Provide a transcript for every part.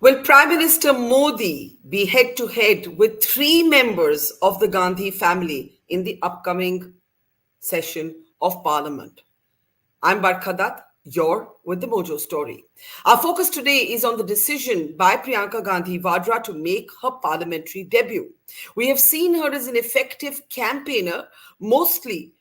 Will Prime Minister Modi be head to head with three members of the Gandhi family in the upcoming session of Parliament? I'm Barkha Dutt. You're with the Mojo Story. Our focus today is on the decision by Priyanka Gandhi Vadra to make her parliamentary debut. We have seen her as an effective campaigner, mostly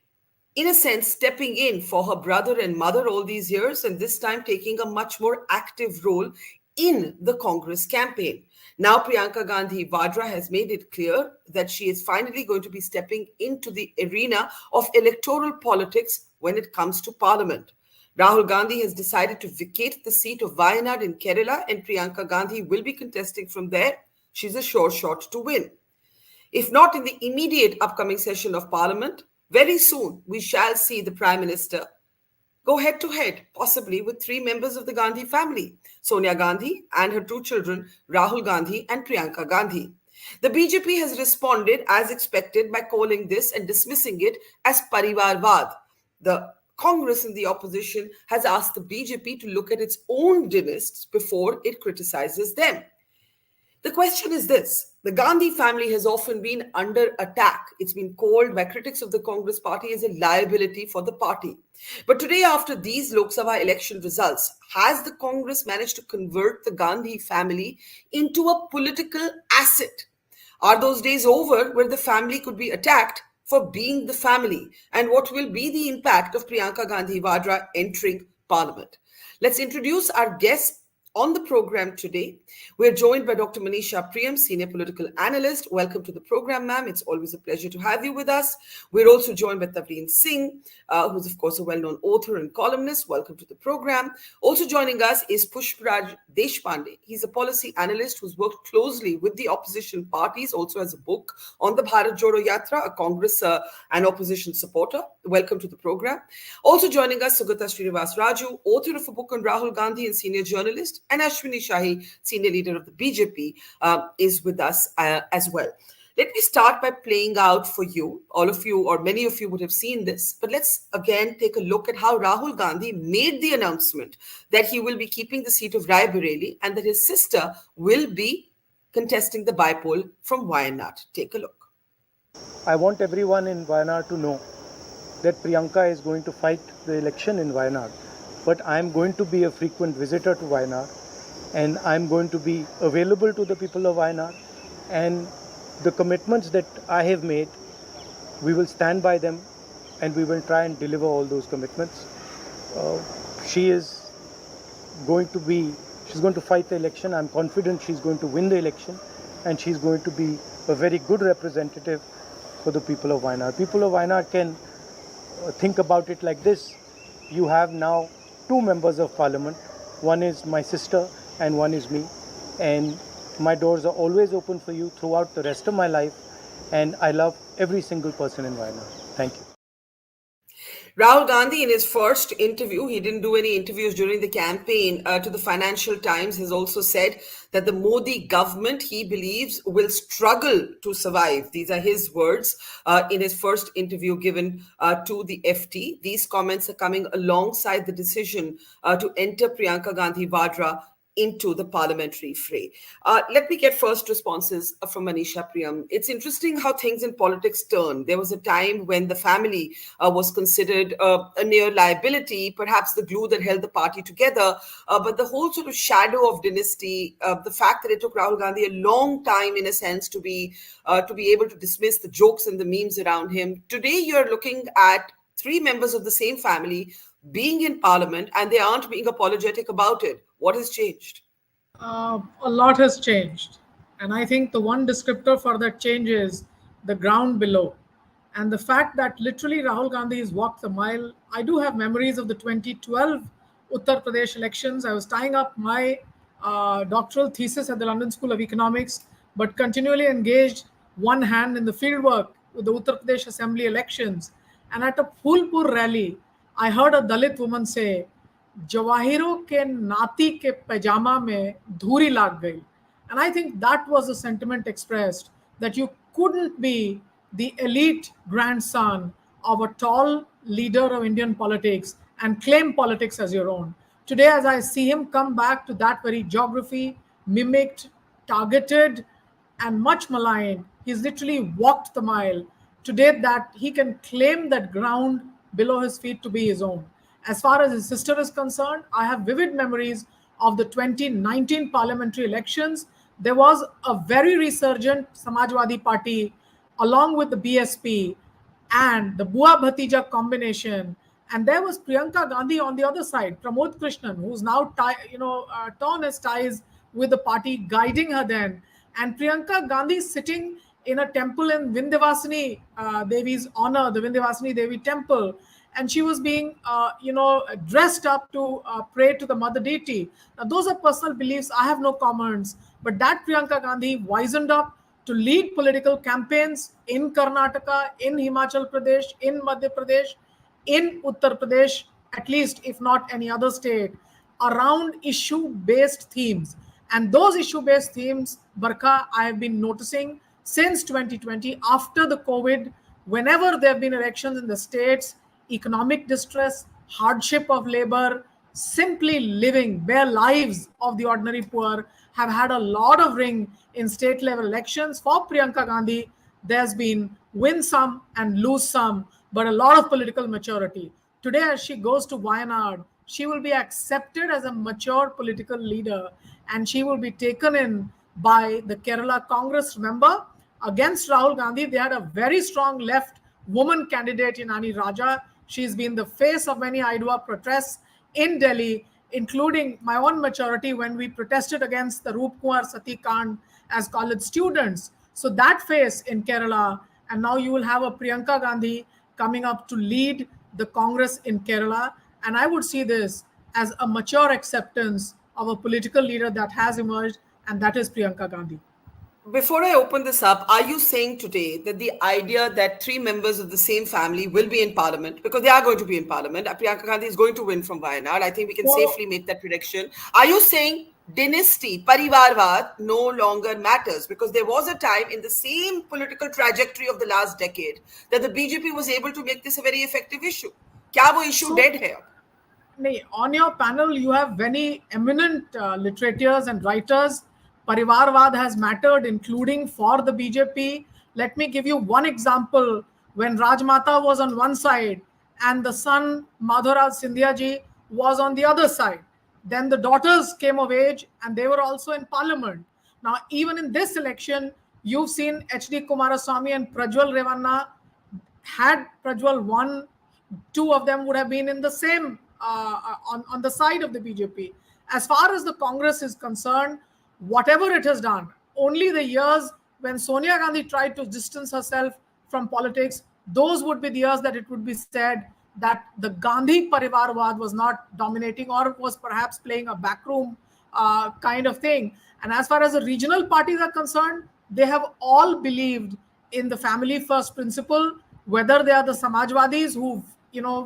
in a sense, stepping in for her brother and mother all these years, and this time taking a much more active role in the Congress campaign. Now, Priyanka Gandhi Vadra has made it clear that she is finally going to be stepping into the arena of electoral politics when it comes to Parliament. Rahul Gandhi has decided to vacate the seat of Wayanad in Kerala, and Priyanka Gandhi will be contesting from there. She's a sure shot to win. If not in the immediate upcoming session of Parliament, very soon we shall see the Prime Minister go head to head, possibly with three members of the Gandhi family, Sonia Gandhi and her two children, Rahul Gandhi and Priyanka Gandhi. The BJP has responded as expected by calling this and dismissing it as Parivarvad. The Congress in the opposition has asked the BJP to look at its own dynasts before it criticizes them. The question is this. The Gandhi family has often been under attack. It's been called by critics of the Congress party as a liability for the party. But today, after these Lok Sabha election results, has the Congress managed to convert the Gandhi family into a political asset? Are those days over where the family could be attacked for being the family? And what will be the impact of Priyanka Gandhi Vadra entering Parliament? Let's introduce our guests on the program today. We're joined by Dr. Manisha, Priyam, Senior Political Analyst. Welcome to the program, ma'am. It's always a pleasure to have you with us. We're also joined by Tavleen Singh, who's, of course, a well-known author and columnist. Welcome to the program. Also joining us is Pushparaj Deshpande. He's a policy analyst who's worked closely with the opposition parties, also has a book on the Bharat Jodo Yatra, a Congress and opposition supporter. Welcome to the program. Also joining us, Sugata Srinivasaraju, author of a book on Rahul Gandhi and senior journalist, and Ashwini Shahi, senior leader of the BJP, is with us as well. Let me start by playing out for you. All of you, or many of you, would have seen this. But let's again take a look at how Rahul Gandhi made the announcement that he will be keeping the seat of Raebareli and that his sister will be contesting the bypoll from Wayanad. Take a look. I want everyone in Wayanad to know that Priyanka is going to fight the election in Wayanad. But I'm going to be a frequent visitor to Wayanad, and I'm going to be available to the people of Wayanad. And the commitments that I have made, we will stand by them, and we will try and deliver all those commitments. She's going to fight the election. I'm confident she's going to win the election, and she's going to be a very good representative for the people of Wayanad. People of Wayanad can think about it like this. You have now two members of parliament. One is my sister and one is me. And my doors are always open for you throughout the rest of my life. And I love every single person in Wayanad. Thank you. Rahul Gandhi, in his first interview, he didn't do any interviews during the campaign, to the Financial Times, has also said that the Modi government, he believes, will struggle to survive. These are his words in his first interview given to the FT. These comments are coming alongside the decision to enter Priyanka Gandhi Vadra into the parliamentary fray. Let me get first responses from Manisha, Priyam. It's interesting how things in politics turn. There was a time when the family was considered a near liability, perhaps the glue that held the party together, but the whole sort of shadow of dynasty, the fact that it took Rahul Gandhi a long time, in a sense, to be able to dismiss the jokes and the memes around him. Today, you're looking at three members of the same family being in parliament, and they aren't being apologetic about it. What has changed? A lot has changed. And I think the one descriptor for that change is the ground below. And the fact that literally Rahul Gandhi has walked the mile. I do have memories of the 2012 Uttar Pradesh elections. I was tying up my doctoral thesis at the London School of Economics, but continually engaged one hand in the fieldwork with the Uttar Pradesh Assembly elections. And at a Phulpur rally, I heard a Dalit woman say, जवाहिरों के नाती के पैजामा में धूरी लाग गई. And I think that was a sentiment expressed, that you couldn't be the elite grandson of a tall leader of Indian politics and claim politics as your own. Today, as I see him come back to that very geography, mimicked, targeted, and much maligned. He's literally walked the mile today that he can claim that ground below his feet to be his own. As far as his sister is concerned, I have vivid memories of the 2019 parliamentary elections. There was a very resurgent Samajwadi Party along with the BSP and the Bua Bhatija combination. And there was Priyanka Gandhi on the other side, Pramod Krishnan, who's now torn his ties with the party, guiding her then. And Priyanka Gandhi sitting in a temple in Vindhyavasini Devi's honor, the Vindhyavasini Devi temple, and she was being, dressed up to pray to the mother deity. Now, those are personal beliefs. I have no comments. But that Priyanka Gandhi wisened up to lead political campaigns in Karnataka, in Himachal Pradesh, in Madhya Pradesh, in Uttar Pradesh, at least if not any other state, around issue-based themes. And those issue-based themes, Barkha, I have been noticing since 2020, after the COVID, whenever there have been elections in the states, economic distress, hardship of labor, simply living bare lives of the ordinary poor have had a lot of ring in state level elections. For Priyanka Gandhi, there's been win some and lose some, but a lot of political maturity. Today, as she goes to Wayanad, she will be accepted as a mature political leader and she will be taken in by the Kerala Congress. Remember, against Rahul Gandhi, they had a very strong left woman candidate in Ani Raja. She's been the face of many Aidwa protests in Delhi, including my own maturity when we protested against the Roop Kumar Sati Kand as college students. So that face in Kerala, and now you will have a Priyanka Gandhi coming up to lead the Congress in Kerala. And I would see this as a mature acceptance of a political leader that has emerged, and that is Priyanka Gandhi. Before I open this up, are you saying today that the idea that three members of the same family will be in parliament, because they are going to be in parliament, Priyanka Gandhi is going to win from Wayanad, I think we can safely make that prediction. Are you saying dynasty, parivarvad, no longer matters? Because there was a time in the same political trajectory of the last decade that the BJP was able to make this a very effective issue. Kya wo issue dead hai? On your panel, you have very eminent literators and writers. Parivarvad has mattered, including for the BJP. Let me give you one example. When Rajmata was on one side and the son Madhuraj Scindia ji was on the other side, then the daughters came of age and they were also in parliament. Now, even in this election, you've seen H.D. Kumaraswamy and Prajwal Revanna. Had Prajwal won, two of them would have been in the same on the side of the BJP. As far as the Congress is concerned, whatever it has done, only the years when Sonia Gandhi tried to distance herself from politics, those would be the years that it would be said that the Gandhi Parivarvad was not dominating or was perhaps playing a backroom kind of thing. And as far as the regional parties are concerned, they have all believed in the family first principle, whether they are the Samajwadis who,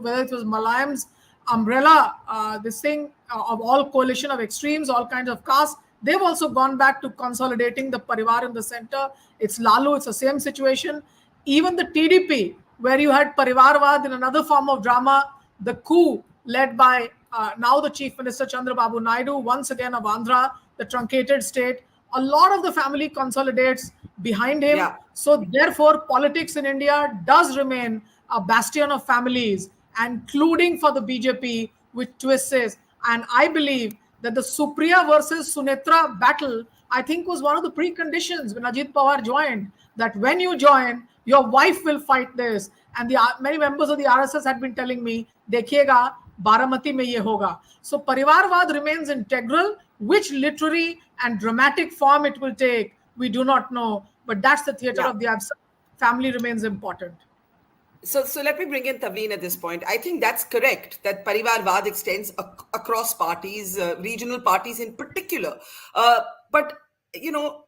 whether it was Malayam's umbrella, this thing of all coalition of extremes, all kinds of castes. They've also gone back to consolidating the Parivar in the center. It's Lalu, it's the same situation. Even the TDP, where you had Parivarvad in another form of drama, the coup led by now the Chief Minister Chandrababu Naidu, once again of Andhra, the truncated state, a lot of the family consolidates behind him. Yeah. So therefore, politics in India does remain a bastion of families, including for the BJP, which twists. And I believe that the Supriya versus Sunetra battle, I think, was one of the preconditions when Ajit Pawar joined, that when you join, your wife will fight this. And many members of the RSS had been telling me, Dekhiega, Baramati mein ye hoga. So Parivarvad remains integral. Which literary and dramatic form it will take, we do not know. But that's the theatre of the absurd. Family remains important. So let me bring in Tavleen at this point. I think that's correct, that Parivarvad extends across parties, regional parties in particular. But,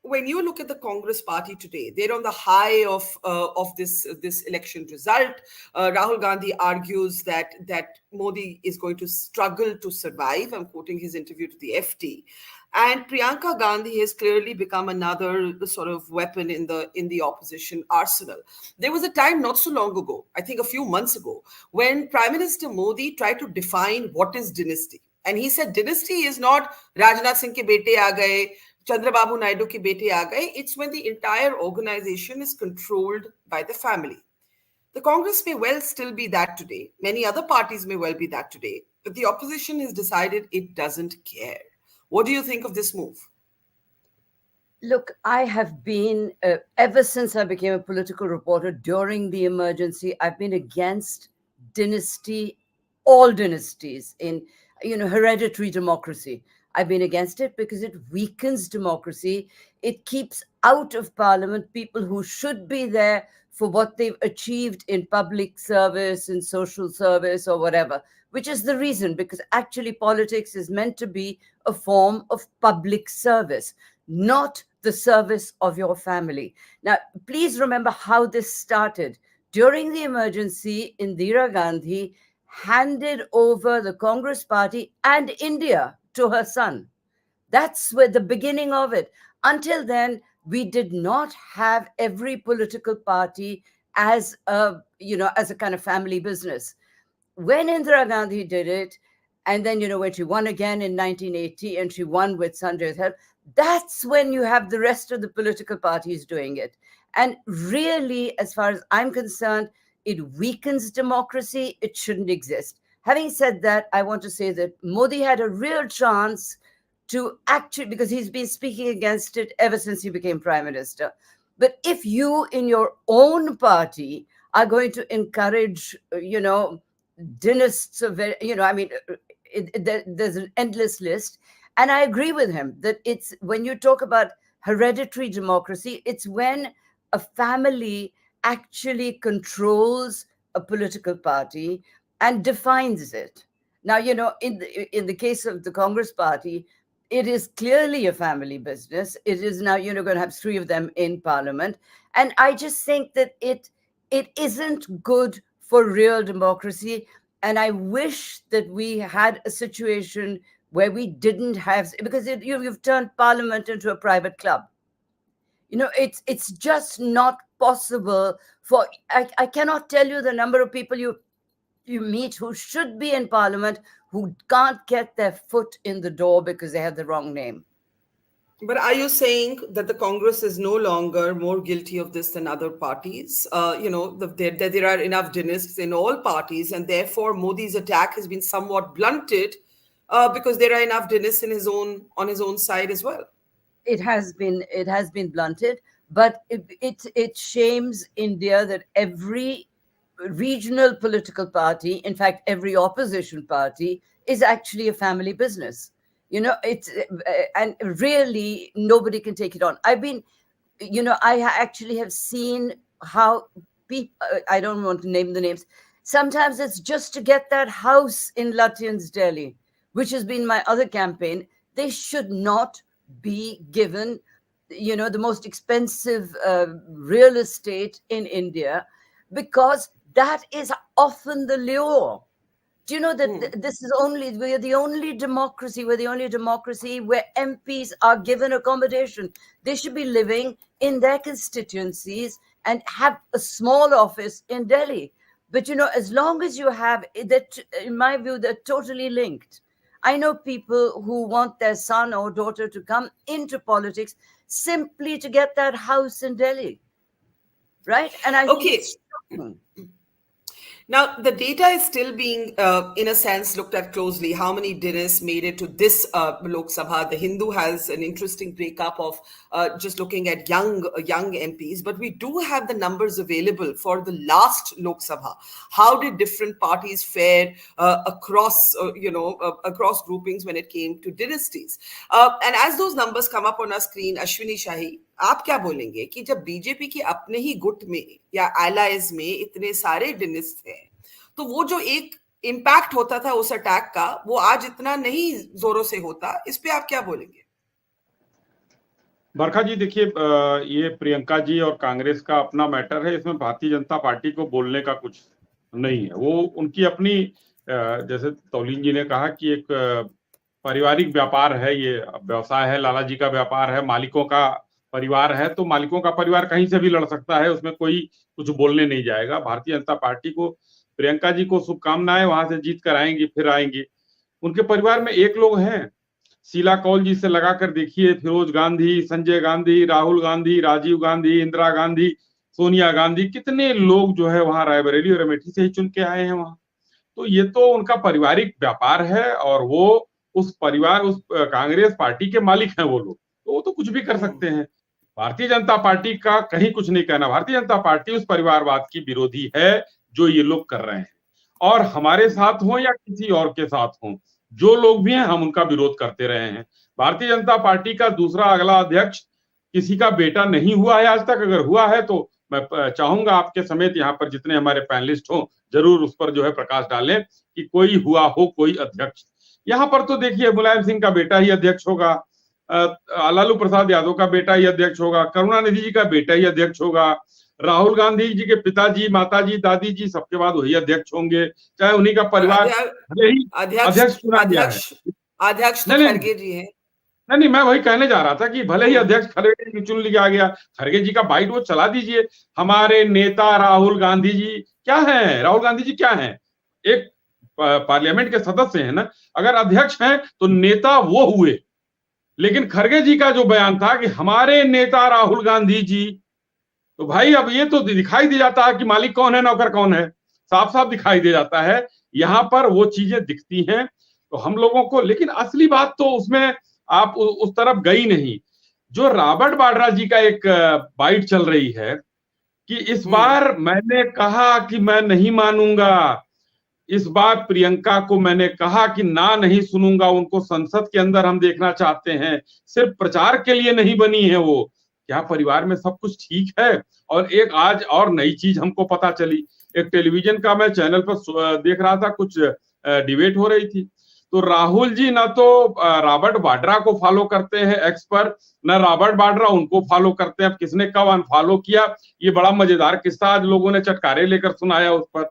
when you look at the Congress party today, they're on the high of this election result. Rahul Gandhi argues that Modi is going to struggle to survive. I'm quoting his interview to the FT. And Priyanka Gandhi has clearly become another sort of weapon in the opposition arsenal. There was a time not so long ago, I think a few months ago, when Prime Minister Modi tried to define what is dynasty. And he said dynasty is not Rajnath Singh ke bete aa gaye, Chandrababu Naidu ki beti aa gaye, it's when the entire organization is controlled by the family. The Congress may well still be that today. Many other parties may well be that today. But the opposition has decided it doesn't care. What do you think of this move? Look, I have been, ever since I became a political reporter during the emergency, I've been against dynasty, all dynasties in, hereditary democracy. I've been against it because it weakens democracy. It keeps out of parliament people who should be there for what they've achieved in public service, in social service, or whatever, which is the reason, because actually politics is meant to be a form of public service, not the service of your family. Now, please remember how this started. During the emergency, Indira Gandhi handed over the Congress party and India to her son. That's where the beginning of it. Until then, we did not have every political party as as a kind of family business. When Indira Gandhi did it, and then, when she won again in 1980 and she won with Sanjay's help, that's when you have the rest of the political parties doing it. And really, as far as I'm concerned, it weakens democracy. It shouldn't exist. Having said that, I want to say that Modi had a real chance to actually, because he's been speaking against it ever since he became prime minister. But if you in your own party are going to encourage, dynasts of, there's an endless list. And I agree with him that it's when you talk about hereditary democracy, it's when a family actually controls a political party and defines it. Now, in the case of the Congress party, it is clearly a family business. It is now, going to have 3 of them in parliament. And I just think that it isn't good for real democracy. And I wish that we had a situation where we didn't have, because you've turned parliament into a private club. It's just not possible for, I cannot tell you the number of people you meet who should be in parliament who can't get their foot in the door because they have the wrong name. But are you saying that the Congress is no longer more guilty of this than other parties? There are enough dynasts in all parties, and therefore Modi's attack has been somewhat blunted because there are enough dynasts on his own side as well. It has been blunted, but it shames India that every regional political party, in fact, every opposition party, is actually a family business. It's and really nobody can take it on. I've been, I actually have seen how people, I don't want to name the names. Sometimes it's just to get that house in Lutyens, Delhi, which has been my other campaign. They should not be given, the most expensive real estate in India, because that is often the lure. Do you know that this is we're the only democracy where MPs are given accommodation. They should be living in their constituencies and have a small office in Delhi. But, as long as you have that, in my view, they're totally linked. I know people who want their son or daughter to come into politics simply to get that house in Delhi. Right? And I think it's shocking. Now, the data is still being, in a sense, looked at closely. How many dynasts made it to this Lok Sabha? The Hindu has an interesting breakup of just looking at young MPs, but we do have the numbers available for the last Lok Sabha. How did different parties fare across groupings when it came to dynasties? And as those numbers come up on our screen, Ashwini, Shahi, आप क्या बोलेंगे कि जब BJP के अपने ही गुट में या एलाइज में इतने सारे डिनिस्ट हैं, तो वो जो एक इम्पैक्ट होता था उस अटैक का, वो आज इतना नहीं जोरों से होता? इस पे आप क्या बोलेंगे? बरखा जी, देखिए, ये प्रियंका जी और कांग्रेस का अपना मैटर है. इसमें भारतीय जनता पार्टी को बोलने का कुछ नहीं है. वो उनकी अपनी, जैसे तौलीन जी ने कहा कि एक पारिवारिक व्यापार है, ये व्यवसाय है, लाला जी का व्यापार है, मालिकों का परिवार है, तो मालिकों का परिवार कहीं से भी लड़ सकता है, उसमें कोई कुछ बोलने नहीं जाएगा. भारतीय जनता पार्टी को, प्रियंका जी को शुभकामनाएं, वहां से जीत कर आएंगी, फिर आएंगी. उनके परिवार में एक लोग हैं शीला कौल जी से लगाकर देखिए, फिरोज गांधी, संजय गांधी, राहुल गांधी, राजीव गांधी, इंदिरा गांधी, सोनिया गांधी, कितने लोग जो है वहां रायबरेली और अमेठी से ही चुन के आए हैं वहां। तो ये तो उनका पारिवारिक व्यापार है और वो उस कांग्रेस पार्टी के मालिक हैं वो लोग, तो वो तो कुछ भी कर सकते हैं। भारतीय जनता पार्टी का कहीं कुछ नहीं कहना। भारतीय जनता पार्टी उस परिवारवाद की विरोधी है जो ये लोग कर रहे हैं, और हमारे साथ हो या किसी और के साथ हो, जो लोग भी हैं हम उनका विरोध करते रहे हैं। भारतीय जनता पार्टी का दूसरा अगला अध्यक्ष किसी का बेटा नहीं हुआ है आज तक। अगर हुआ है तो मैं चाहूंगा आपके समेत यहाँ पर जितने हमारे पैनलिस्ट हो जरूर उस पर जो है प्रकाश डालें कि कोई हुआ हो कोई अध्यक्ष। यहाँ पर तो देखिए मुलायम सिंह का बेटा ही अध्यक्ष होगा, लालू प्रसाद यादव का बेटा ही अध्यक्ष होगा, करुणानिधि जी का बेटा ही अध्यक्ष होगा, राहुल गांधी जी के पिताजी, माताजी, दादी जी सबके बाद वही अध्यक्ष होंगे, चाहे उन्हीं का परिवार भले ही अध्यक्ष चुना गया है। अध्यक्ष तो खड़गे जी हैं। नहीं, मैं वही कहने जा रहा था कि भले ही अध्यक्ष खड़गे जी चुन लिया गया, खड़गे जी का बाइट वो चला दीजिए। हमारे नेता राहुल गांधी जी क्या है? राहुल गांधी जी क्या है? एक पार्लियामेंट के सदस्य हैं ना। अगर अध्यक्ष हैं तो नेता वो हुए। लेकिन खड़गे जी का जो बयान था कि हमारे नेता राहुल गांधी जी, तो भाई अब ये तो दिखाई दे जाता है कि मालिक कौन है नौकर कौन है, साफ साफ दिखाई दे जाता है। यहां पर वो चीजें दिखती हैं तो हम लोगों को, लेकिन असली बात तो उसमें आप उस तरफ गई नहीं। जो रॉबर्ट वाड्रा जी का एक बाइट चल रही है कि इस बार मैंने कहा कि मैं नहीं मानूंगा, इस बार प्रियंका को मैंने कहा कि ना नहीं सुनूंगा, उनको संसद के अंदर हम देखना चाहते हैं, सिर्फ प्रचार के लिए नहीं बनी है वो। क्या परिवार में सब कुछ ठीक है? और एक आज और नई चीज हमको पता चली, एक टेलीविजन का मैं चैनल पर देख रहा था, कुछ डिबेट हो रही थी, तो राहुल जी ना तो रॉबर्ट वाड्रा को फॉलो करते हैं एक्स पर, ना रॉबर्ट वाड्रा उनको फॉलो करते हैं। अब किसने कब अनफॉलो किया, ये बड़ा मजेदार किस्सा आज लोगों ने चटकारे लेकर सुनाया उस पर।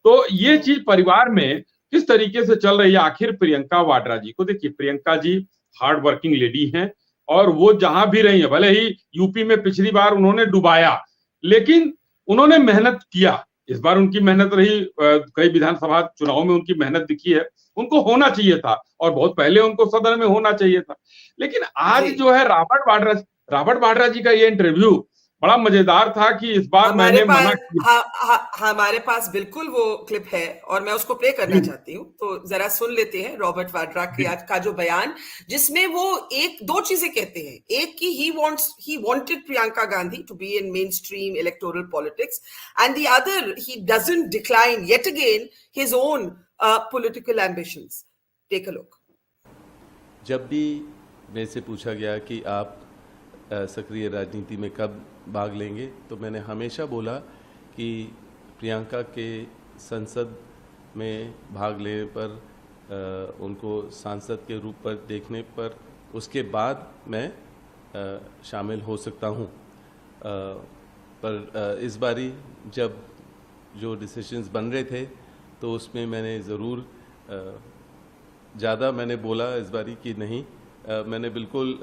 तो ये चीज परिवार में किस तरीके से चल रही है। आखिर प्रियंका वाड्रा जी को देखिए, Priyanka ji hard working lady हैं और वो जहां भी रही है, भले ही यूपी में पिछली बार उन्होंने डुबाया लेकिन उन्होंने मेहनत किया। इस बार उनकी मेहनत रही, कई विधानसभा चुनाव में उनकी मेहनत दिखी है, उनको होना चाहिए था और बहुत पहले उनको सदन में होना चाहिए था। लेकिन आज जो है रॉबर्ट वाड्रा जी का ये इंटरव्यू बड़ा मजेदार था कि इस बार मैंने मना किया। हमारे पास बिल्कुल वो क्लिप है और मैं उसको प्ले करना चाहती हूँ, तो जरा सुन लेते हैं रॉबर्ट वाड्रा का जो बयान, जिसमें वो दो चीजें कहते हैं। एक कि he wanted Priyanka Gandhi to be in mainstream electoral politics, and the other, he doesn't decline yet again his own political ambitions. Take a look. जब भी मेरे से पूछा गया कि आप सक्रिय राजनीति में कब भाग लेंगे, तो मैंने हमेशा बोला कि प्रियंका के संसद में भाग लेने पर, उनको सांसद के रूप पर देखने पर, उसके बाद मैं शामिल हो सकता हूं। पर इस बारी जब जो डिसीजंस बन रहे थे तो उसमें मैंने ज़रूर ज़्यादा मैंने बोला इस बारी कि नहीं, मैंने बिल्कुल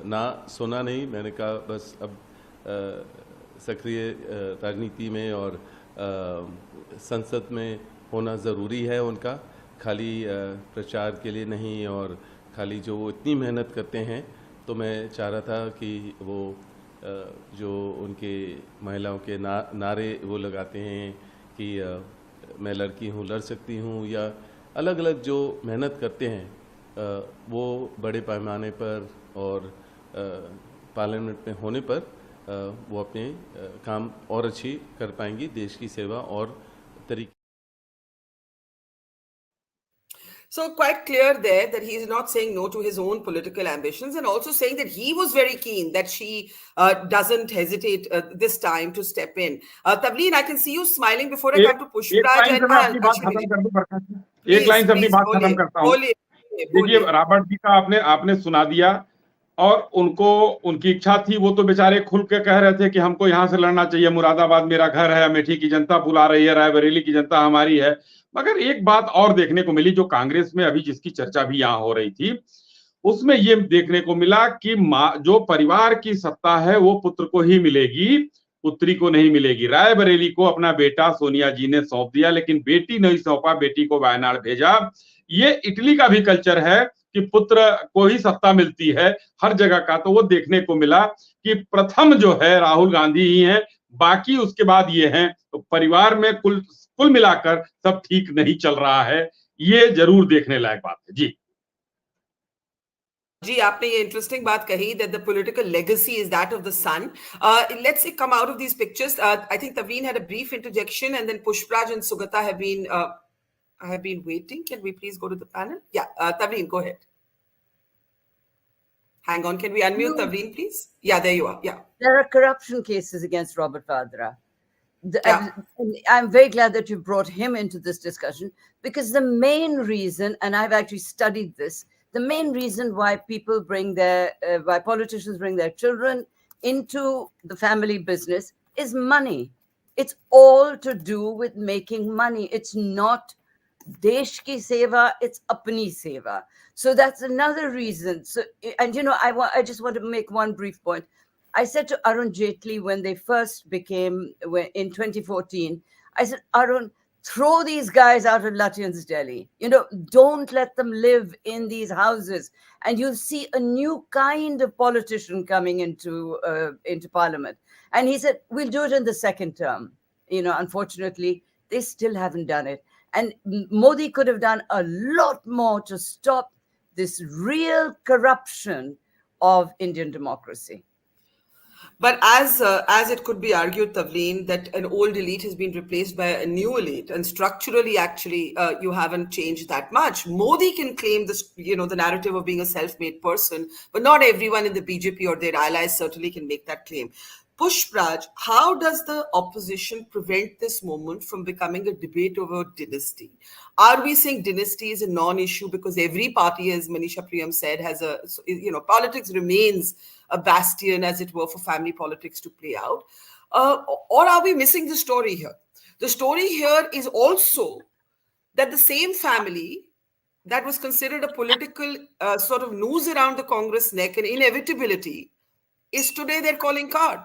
ना सुना नहीं। मैंने कहा बस अब सक्रिय राजनीति में और संसद में होना ज़रूरी है उनका, खाली प्रचार के लिए नहीं, और खाली जो वो इतनी मेहनत करते हैं। तो मैं चाह रहा था कि वो जो उनके महिलाओं के नारे वो लगाते हैं कि मैं लड़की हूँ, लड़ सकती हूँ, या अलग अलग जो मेहनत करते हैं, वो बड़े पैमाने पर और पार्लियामेंट में होने पर वो अपने काम और अच्छी कर पाएंगी, देश की सेवा और तरीके। So quite clear there that he is not saying no to his own political ambitions, and also saying that he was very keen that she doesn't hesitate this time to step in. Tavleen, I can see you smiling before I come to Pushparaj and Ashwini. एक line से अपनी बात खत्म करता हूँ। देखिए Robert जी का आपने सुना दिया, और उनको उनकी इच्छा थी, वो तो बेचारे खुल के कह रहे थे कि हमको यहाँ से लड़ना चाहिए, मुरादाबाद मेरा घर है, अमेठी की जनता बुला रही है, रायबरेली की जनता हमारी है। मगर एक बात और देखने को मिली, जो कांग्रेस में अभी जिसकी चर्चा भी यहाँ हो रही थी, उसमें ये देखने को मिला कि जो परिवार की सत्ता है वो पुत्र को ही मिलेगी, पुत्री को नहीं मिलेगी। रायबरेली को अपना बेटा सोनिया जी ने सौंप दिया, लेकिन बेटी नहीं सौंपा, बेटी को वायनाड भेजा। ये इटली का भी कल्चर है कि पुत्र को ही सत्ता मिलती है हर जगह का, तो वो देखने को मिला कि प्रथम जो है राहुल गांधी ही हैं, बाकी उसके बाद ये हैं। तो परिवार में कुल मिलाकर सब ठीक नहीं चल रहा है, ये जरूर देखने लायक बात है। जी जी, आपने ये इंटरेस्टिंग बात कही that the political legacy is that of the son. Let's come out of these pictures. I think Tavleen had a brief interjection, and then Pushparaj and Sugata have been waiting. Can we please go to the panel? Yeah, Tavleen, go ahead. Hang on, can we unmute Tavleen, please? Yeah, there you are. Yeah. There are corruption cases against Robert Vadra. Yeah. I'm very glad that you brought him into this discussion, because the main reason, and I've actually studied this, the main reason why why politicians bring their children into the family business is money. It's all to do with making money. It's not desh ki seva, it's apni seva. So that's another reason. So, and I just want to make one brief point. I said to Arun Jaitley when they first became, in 2014, I said, Arun, throw these guys out of Lutyens Delhi. Don't let them live in these houses. And you'll see a new kind of politician coming into parliament. And he said, we'll do it in the second term. Unfortunately, they still haven't done it. And Modi could have done a lot more to stop this real corruption of Indian democracy. But as it could be argued, Tavleen, that an old elite has been replaced by a new elite, and structurally, actually, you haven't changed that much. Modi can claim this, the narrative of being a self-made person, but not everyone in the BJP or their allies certainly can make that claim. Pushparaj, how does the opposition prevent this moment from becoming a debate over dynasty? Are we saying dynasty is a non-issue because every party, as Manisha Priyam said, has politics remains a bastion, as it were, for family politics to play out? Or are we missing the story here? The story here is also that the same family that was considered a political sort of noose around the Congress neck and inevitability is today their calling card.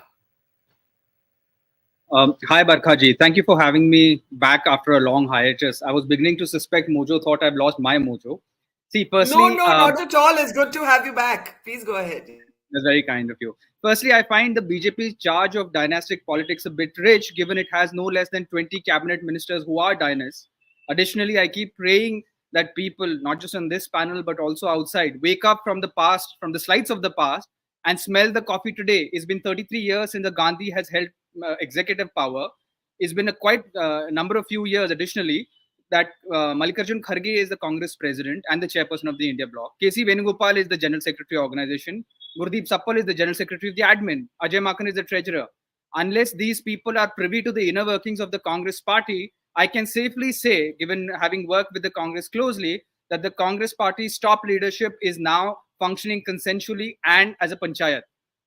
Hi, Barkha ji. Thank you for having me back after a long hiatus. I was beginning to suspect Mojo thought I've lost my mojo. See, personally... No, not at all. It's good to have you back. Please go ahead. That's very kind of you. Firstly, I find the BJP's charge of dynastic politics a bit rich, given it has no less than 20 cabinet ministers who are dynasts. Additionally, I keep praying that people, not just on this panel, but also outside, wake up from the past, from the slides of the past, and smell the coffee today. It's been 33 years since the Gandhi has held executive power. It's been a quite number of few years, additionally, that Mallikarjun Kharge is the Congress president and the chairperson of the India bloc. K.C. Venugopal is the general secretary of the organization. Gurdeep Sappal is the general secretary of the admin. Ajay Makan is the treasurer. Unless these people are privy to the inner workings of the Congress party, I can safely say, given having worked with the Congress closely, that the Congress party's top leadership is now functioning consensually and as a panchayat.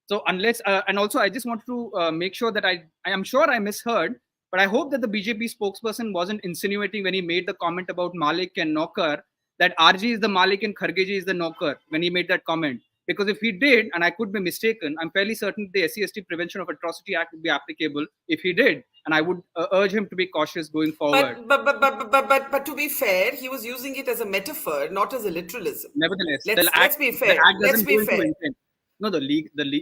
So unless, and also I just want to make sure that I am sure I misheard, but I hope that the BJP spokesperson wasn't insinuating when he made the comment about Malik and Naukar, that RG is the Malik and Khargeji is the Naukar when he made that comment. Because if he did, and I could be mistaken, I'm fairly certain the SC/ST Prevention of Atrocity Act would be applicable if he did. And I would urge him to be cautious going forward. But to be fair, he was using it as a metaphor, not as a literalism. Nevertheless, let's be fair. Let's be fair. No, the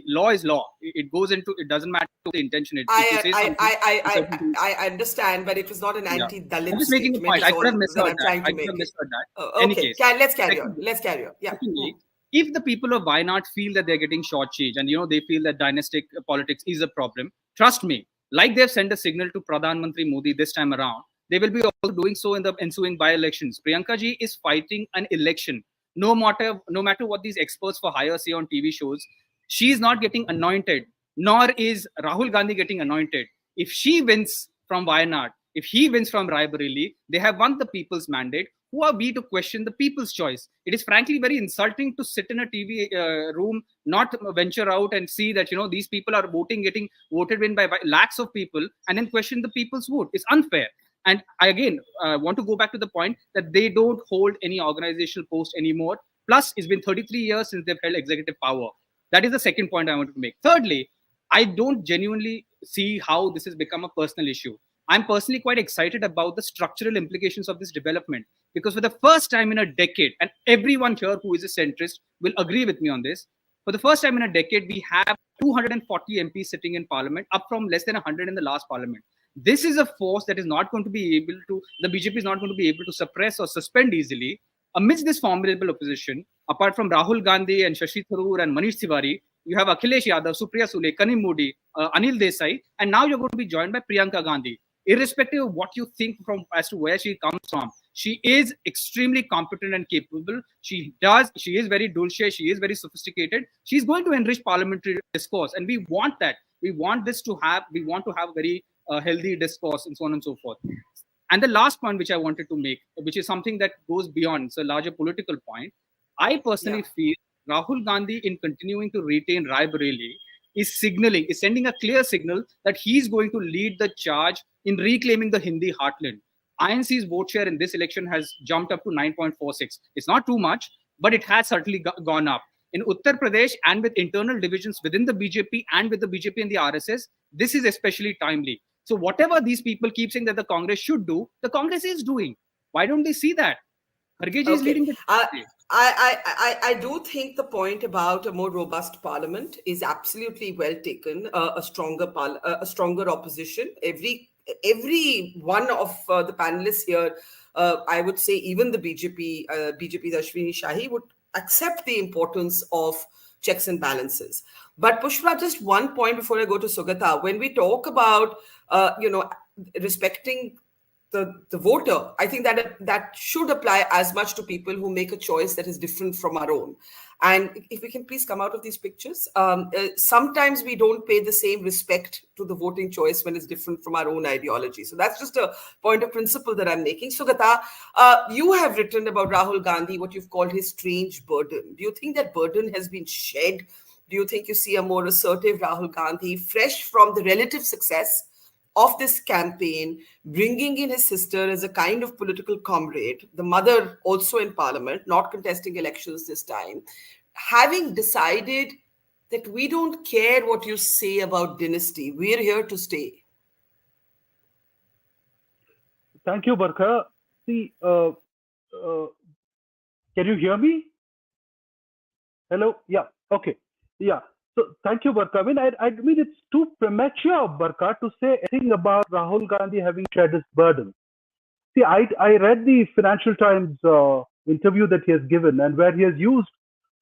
law is law. It goes into, it doesn't matter the intention. I understand, but it was not an anti-Dalit I'm just making a point. I could have misheard that. Okay, let's carry on. Yeah. Secondly, if the people of Wayanad feel that they're getting shortchanged and they feel that dynastic politics is a problem, trust me, like they've sent a signal to Pradhan Mantri Modi this time around, they will be also doing so in the ensuing by-elections. Priyanka ji is fighting an election. No matter what these experts for hire say on TV shows, she is not getting anointed, nor is Rahul Gandhi getting anointed. If she wins from Wayanad, if he wins from Raebareli, they have won the people's mandate. Who are we to question the people's choice? It is frankly very insulting to sit in a TV room, not venture out and see that, these people are getting voted in by lakhs of people and then question the people's vote. It's unfair. And I again want to go back to the point that they don't hold any organizational post anymore. Plus, it's been 33 years since they've held executive power. That is the second point I wanted to make. Thirdly, I don't genuinely see how this has become a personal issue. I'm personally quite excited about the structural implications of this development. because for the first time in a decade, and everyone here who is a centrist will agree with me on this, for the first time in a decade, we have 240 MPs sitting in parliament, up from less than 100 in the last parliament. This is a force that is not going to be able to, the BJP is not going to be able to suppress or suspend easily. Amidst this formidable opposition, apart from Rahul Gandhi and Shashi Tharoor and Manish Tiwari, you have Akhilesh Yadav, Supriya Sule, Kanim Modi, Anil Desai, and now you're going to be joined by Priyanka Gandhi. Irrespective of what you think from as to where she comes from, she is extremely competent and capable. She is very dulce, she is very sophisticated. She's going to enrich parliamentary discourse, and we want that. We want to have very healthy discourse and so on and so forth. And the last point which I wanted to make, which is something that goes beyond, it's a larger political point. I personally feel Rahul Gandhi, in continuing to retain Raebareli, is sending a clear signal that he's going to lead the charge in reclaiming the Hindi heartland. INC's vote share in this election has jumped up to 9.46. It's not too much, but it has certainly gone up. In Uttar Pradesh, and with internal divisions within the BJP and with the BJP and the RSS, this is especially timely. So whatever these people keep saying that the Congress should do, the Congress is doing. Why don't they see that? Kharge ji is leading the I do think the point about a more robust parliament is absolutely well taken. A stronger opposition. Every one of the panelists here, I would say, even the BJP's Ashwini Shahi would accept the importance of checks and balances. But Pushparaj, just one point before I go to Sugata. When we talk about respecting the voter, I think that should apply as much to people who make a choice that is different from our own. And if we can please come out of these pictures, sometimes we don't pay the same respect to the voting choice when it's different from our own ideology. So that's just a point of principle that I'm making. Sugata, you have written about Rahul Gandhi, what you've called his strange burden. Do you think that burden has been shed? Do you think you see a more assertive Rahul Gandhi, fresh from the relative success of this campaign, bringing in his sister as a kind of political comrade, the mother also in parliament, not contesting elections this time, having decided that we don't care what you say about dynasty, we're here to stay? Thank you, Barkha. See, can you hear me? Hello? Yeah. Okay. Yeah. So thank you, Barkha. I mean, it's too premature, Barkha, to say anything about Rahul Gandhi having shed his burden. See, I read the Financial Times interview that he has given, and where he has used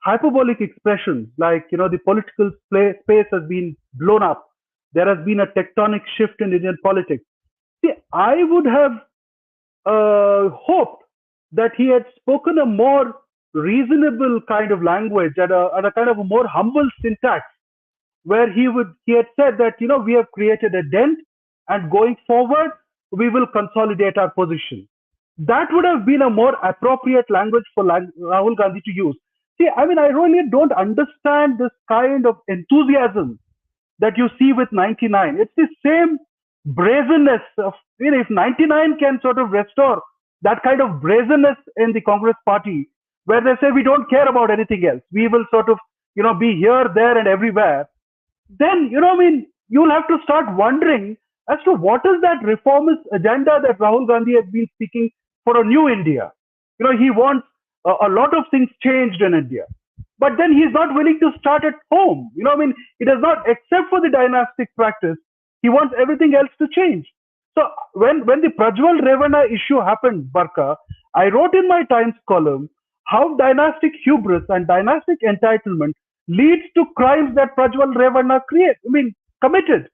hyperbolic expressions like, the political space has been blown up. There has been a tectonic shift in Indian politics. See, I would have hoped that he had spoken a more reasonable kind of language and a kind of a more humble syntax, where he had said that we have created a dent, and going forward we will consolidate our position. That would have been a more appropriate language for Rahul Gandhi to use. See, I really don't understand this kind of enthusiasm that you see with 99. It's the same brazenness of, if 99 can sort of restore that kind of brazenness in the Congress party, where they say we don't care about anything else, we will sort of be here, there and everywhere, then you'll have to start wondering as to what is that reformist agenda that Rahul Gandhi has been speaking for a new India. He wants a lot of things changed in India, but then he's not willing to start at home. He does not, except for the dynastic practice, he wants everything else to change. So when the Prajwal Revana issue happened, Barkha, I wrote in my Times column how dynastic hubris and dynastic entitlement leads to crimes that Prajwal Revana committed.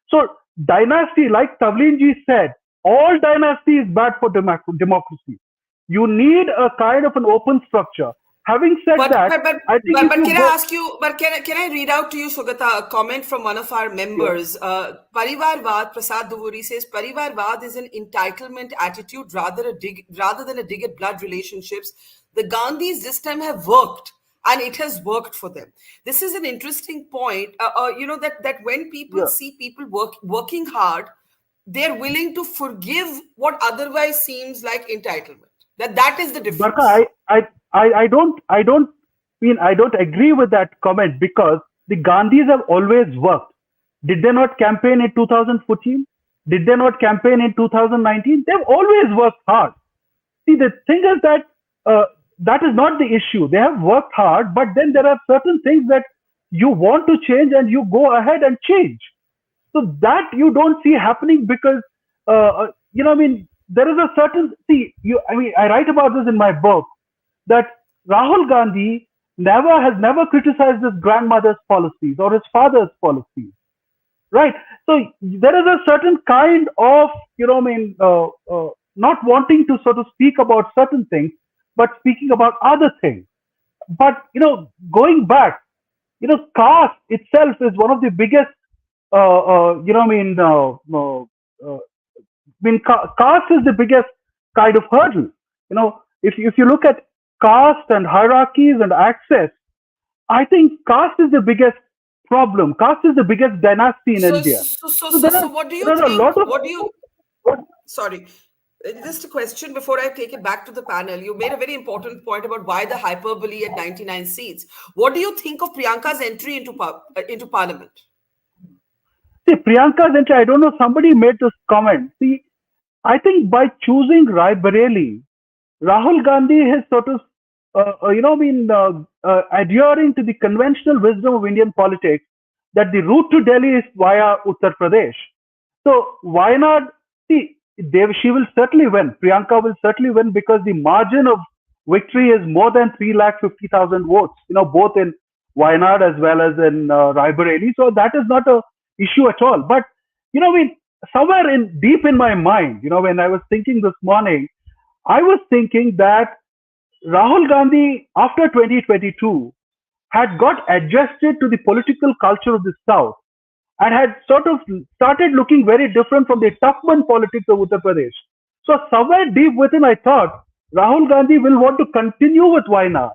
So dynasty, like Tavleen ji said, all dynasty is bad for democracy. You need a kind of an open structure. Having said that, I think can I read out to you, Sugata, a comment from one of our members? Parivarvad, Prasad Duvuri says, Parivarvad is an entitlement attitude rather than a dig at blood relationships. The Gandhis this time have worked, and it has worked for them. This is an interesting point, that when people see people working hard, they're willing to forgive what otherwise seems like entitlement. That is the difference. Barkha, I don't agree with that comment, because the Gandhis have always worked. Did they not campaign in 2014? Did they not campaign in 2019? They've always worked hard. see, the thing is that that is not the issue. They have worked hard, but then there are certain things that you want to change and you go ahead and change. So that you don't see happening because, there is a certain, I write about this in my book, that Rahul Gandhi has never criticized his grandmother's policies or his father's policies, right? So there is a certain kind of, not wanting to sort of speak about certain things, but speaking about other things. But, going back, caste itself is one of the biggest, caste is the biggest kind of hurdle. If you look at caste and hierarchies and access, I think caste is the biggest problem. Caste is the biggest dynasty in India. So what do you think? Sorry. Just a question before I take it back to the panel. You made a very important point about why the hyperbole at 99 seats. What do you think of Priyanka's entry into parliament? See, Priyanka's entry, I don't know, somebody made this comment. See, I think by choosing Raebareli, Rahul Gandhi has sort of, adhering to the conventional wisdom of Indian politics that the route to Delhi is via Uttar Pradesh. So Wayanad, see, she will certainly win. Priyanka will certainly win because the margin of victory is more than 350,000 votes, both in Wayanad as well as in Raebareli. So that is not a issue at all. But, somewhere deep in my mind, when I was thinking this morning, I was thinking that Rahul Gandhi, after 2022, had got adjusted to the political culture of the South and had sort of started looking very different from the Tufman politics of Uttar Pradesh. So somewhere deep within, I thought Rahul Gandhi will want to continue with Wayanad,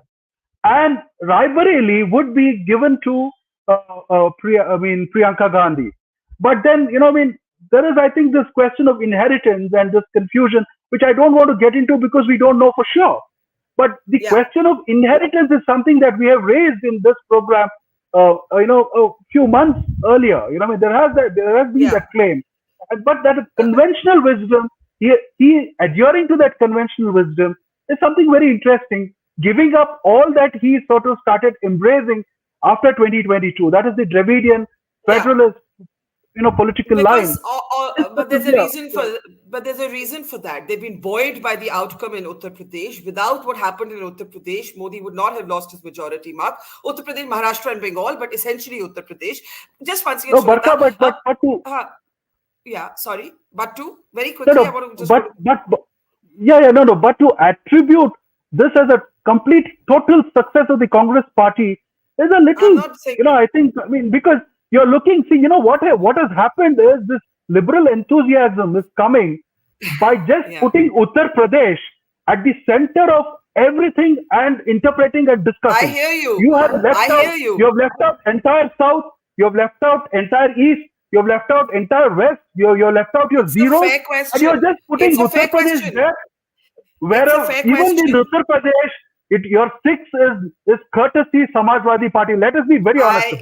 and Raebareli would be given to Priyanka Gandhi. But then, there is, I think, this question of inheritance and this confusion, which I don't want to get into because we don't know for sure. But the question of inheritance is something that we have raised in this program, a few months earlier. There has been that claim, but that conventional wisdom, he adhering to that conventional wisdom is something very interesting. Giving up all that he sort of started embracing after 2022, that is the Dravidian federalist, political line. But there's a reason for that. They've been buoyed by the outcome in Uttar Pradesh. Without what happened in Uttar Pradesh, Modi would not have lost his majority mark. Uttar Pradesh, Maharashtra, and Bengal, but essentially Uttar Pradesh. Just once again, Barkha, sorry, but to very quickly, I want to just but to attribute this as a complete total success of the Congress party is a little, because you're looking, what has happened is this liberal enthusiasm is coming by just putting Uttar Pradesh at the center of everything and interpreting and discussing. I hear you. You have left out entire South, you have left out entire East, you have left out entire West, you have left out your zeros, and you're just putting Uttar Pradesh there. Whereas even in Uttar Pradesh, your six is courtesy Samajwadi Party. Let us be very honest.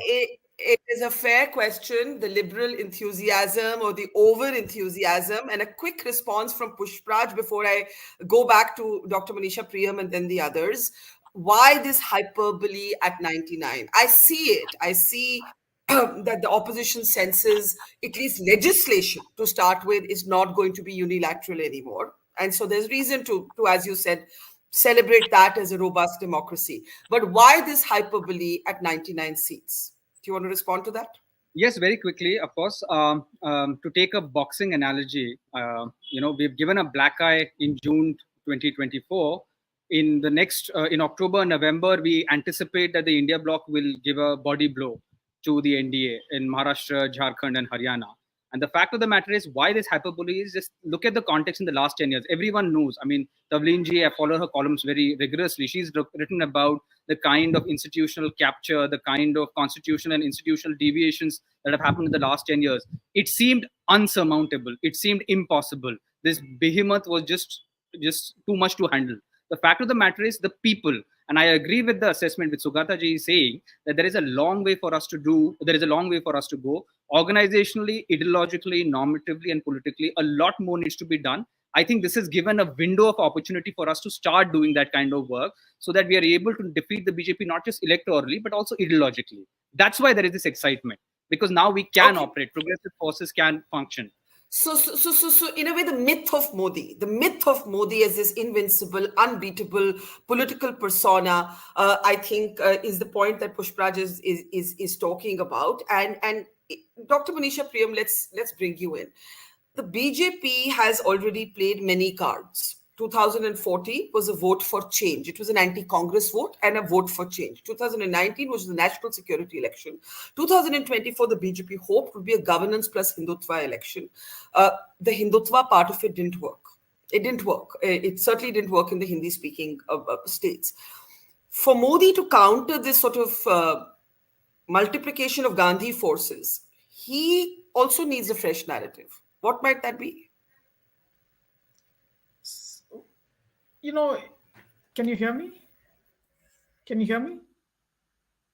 It is a fair question, the liberal enthusiasm or the over-enthusiasm, and a quick response from Pushparaj before I go back to Dr. Manisha, Priyam, and then the others. Why this hyperbole at 99? I see it. I see that the opposition senses at least legislation to start with is not going to be unilateral anymore. And so there's reason to, as you said, celebrate that as a robust democracy. But why this hyperbole at 99 seats? Do you want to respond to that? Yes, very quickly, of course. To take a boxing analogy, we've given a black eye in June 2024. In the next, in October, November, we anticipate that the India bloc will give a body blow to the NDA in Maharashtra, Jharkhand, and Haryana. And the fact of the matter is, why this hyperbole is, just look at the context in the last 10 years. Everyone knows. I mean, Tavleen ji, I follow her columns very rigorously. She's written about the kind of institutional capture, the kind of constitutional and institutional deviations that have happened in the last 10 years. It seemed unsurmountable. It seemed impossible. This behemoth was just too much to handle. The fact of the matter is the people, and I agree with the assessment with Sugata ji saying that there is a long way for us to do. There is a long way for us to go. Organizationally, ideologically, normatively, and politically, a lot more needs to be done. I think this has given a window of opportunity for us to start doing that kind of work so that we are able to defeat the BJP, not just electorally, but also ideologically. That's why there is this excitement, because now we can operate, progressive forces can function. So, in a way, the myth of Modi as this invincible, unbeatable political persona, I think, is the point that Pushparaj is talking about. And Dr. Manisha, Priyam, let's bring you in. The BJP has already played many cards. 2014 was a vote for change. It was an anti-Congress vote and a vote for change. 2019 was the national security election. 2024, the BJP hoped would be a governance plus Hindutva election. The Hindutva part of it didn't work. It didn't work. It certainly didn't work in the Hindi-speaking states. For Modi to counter this sort of multiplication of Gandhi forces, he also needs a fresh narrative. What might that be? Can you hear me?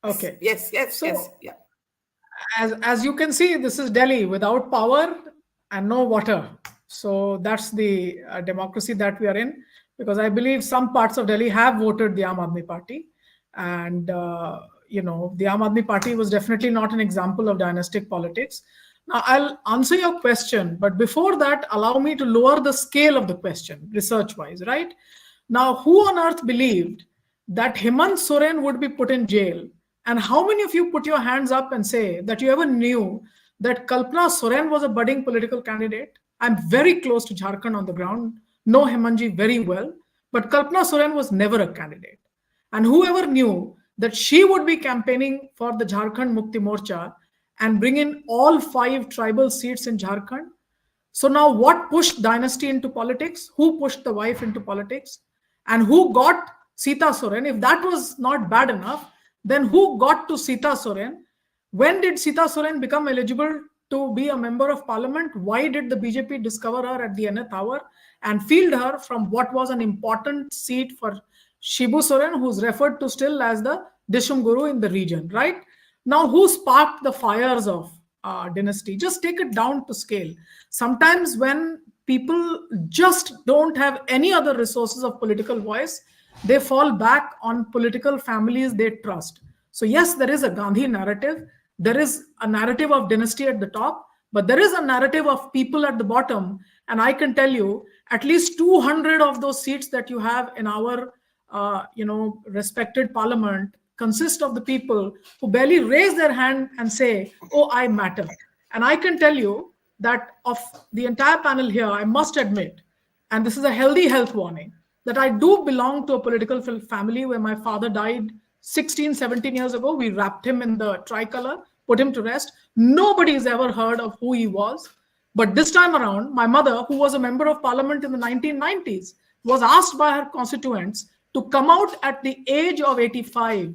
Okay. Yes. Yeah. As you can see, this is Delhi without power and no water. So that's the democracy that we are in, because I believe some parts of Delhi have voted the Aam Aadmi Party. And, the Aam Aadmi Party was definitely not an example of dynastic politics. Now, I'll answer your question, but before that, allow me to lower the scale of the question, research-wise, right? Now, who on earth believed that Hemant Soren would be put in jail? And how many of you put your hands up and say that you ever knew that Kalpana Soren was a budding political candidate? I'm very close to Jharkhand on the ground, know Hemantji very well, but Kalpana Soren was never a candidate. And whoever knew that she would be campaigning for the Jharkhand Mukti Morcha and bring in all 5 tribal seats in Jharkhand. So now what pushed dynasty into politics? Who pushed the wife into politics? And who got Sita Soren? If that was not bad enough, then who got to Sita Soren? When did Sita Soren become eligible to be a member of parliament? Why did the BJP discover her at the nth hour and field her from what was an important seat for Shibu Soren, who's referred to still as the Dishum Guru in the region, right? Now, who sparked the fires of dynasty? Just take it down to scale. Sometimes when people just don't have any other resources of political voice, they fall back on political families they trust. So yes, there is a Gandhi narrative. There is a narrative of dynasty at the top, but there is a narrative of people at the bottom. And I can tell you, at least 200 of those seats that you have in our respected parliament consist of the people who barely raise their hand and say, oh, I matter. And I can tell you that of the entire panel here, I must admit, and this is a healthy health warning, that I do belong to a political family where my father died 16, 17 years ago. We wrapped him in the tricolor, put him to rest. Nobody's ever heard of who he was. But this time around, my mother, who was a member of parliament in the 1990s, was asked by her constituents to come out at the age of 85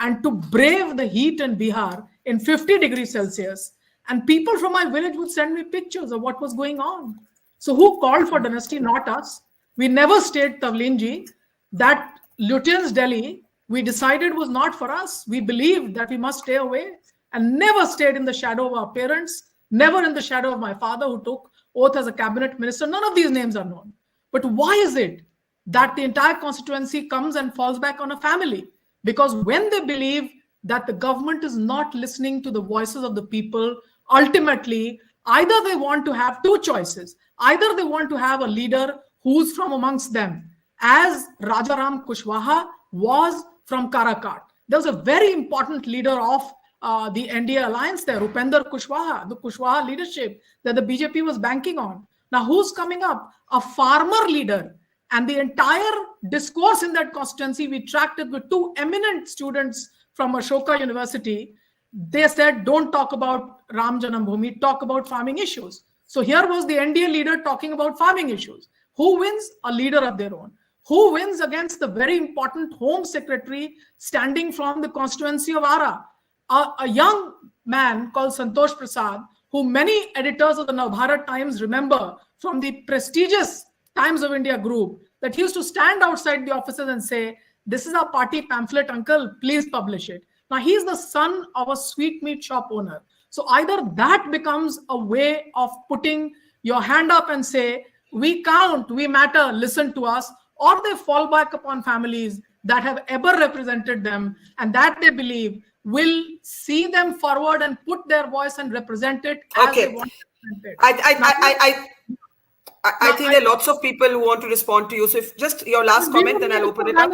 and to brave the heat in Bihar in 50 degrees Celsius. And people from my village would send me pictures of what was going on. So who called for dynasty? Not us. We never stayed, Tavleen ji. That Lutyens Delhi, we decided was not for us. We believed that we must stay away and never stayed in the shadow of our parents, never in the shadow of my father who took oath as a cabinet minister. None of these names are known. But why is it that the entire constituency comes and falls back on a family? Because when they believe that the government is not listening to the voices of the people, ultimately, either they want to have 2 choices. Either they want to have a leader who's from amongst them, as Rajaram Kushwaha was from Karakat. There was a very important leader of the NDA alliance there, Upender Kushwaha, the Kushwaha leadership that the BJP was banking on. Now, who's coming up? A farmer leader. And the entire discourse in that constituency, we tracked it with 2 eminent students from Ashoka University. They said, don't talk about Ram Janam Bhoomi, talk about farming issues. So here was the NDA leader talking about farming issues. Who wins? A leader of their own. Who wins against the very important Home Secretary standing from the constituency of Ara? A young man called Santosh Prasad, who many editors of the Navbharat Times remember from the prestigious Times of India group, that he used to stand outside the offices and say, this is our party pamphlet, uncle, please publish it. Now, he's the son of a sweetmeat shop owner. So either that becomes a way of putting your hand up and say, We count, we matter, listen to us, or they fall back upon families that have ever represented them and that they believe will see them forward and put their voice and represent it as they Okay. want to represent it. I think there are lots of people who want to respond to you. So if just your last comment, then I'll open it up.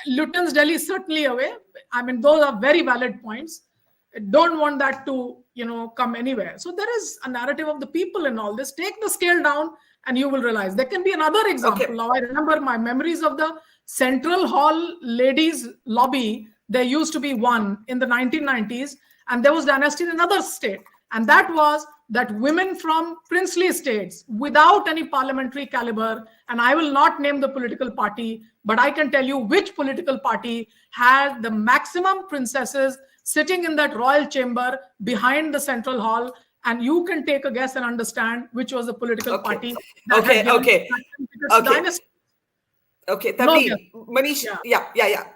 Luton's Delhi is certainly away. I mean, those are very valid points. Don't want that to, come anywhere. So there is a narrative of the people in all this. Take the scale down and you will realize. There can be another example. Okay. Now, I remember my memories of the Central Hall ladies lobby. There used to be one in the 1990s, and there was dynasty in another state. And that was that women from princely states without any parliamentary caliber, and I will not name the political party, but I can tell you which political party had the maximum princesses sitting in that royal chamber behind the Central Hall, and you can take a guess and understand which was the political party. Okay. Dynasty. Okay, Tavleen, Manisha,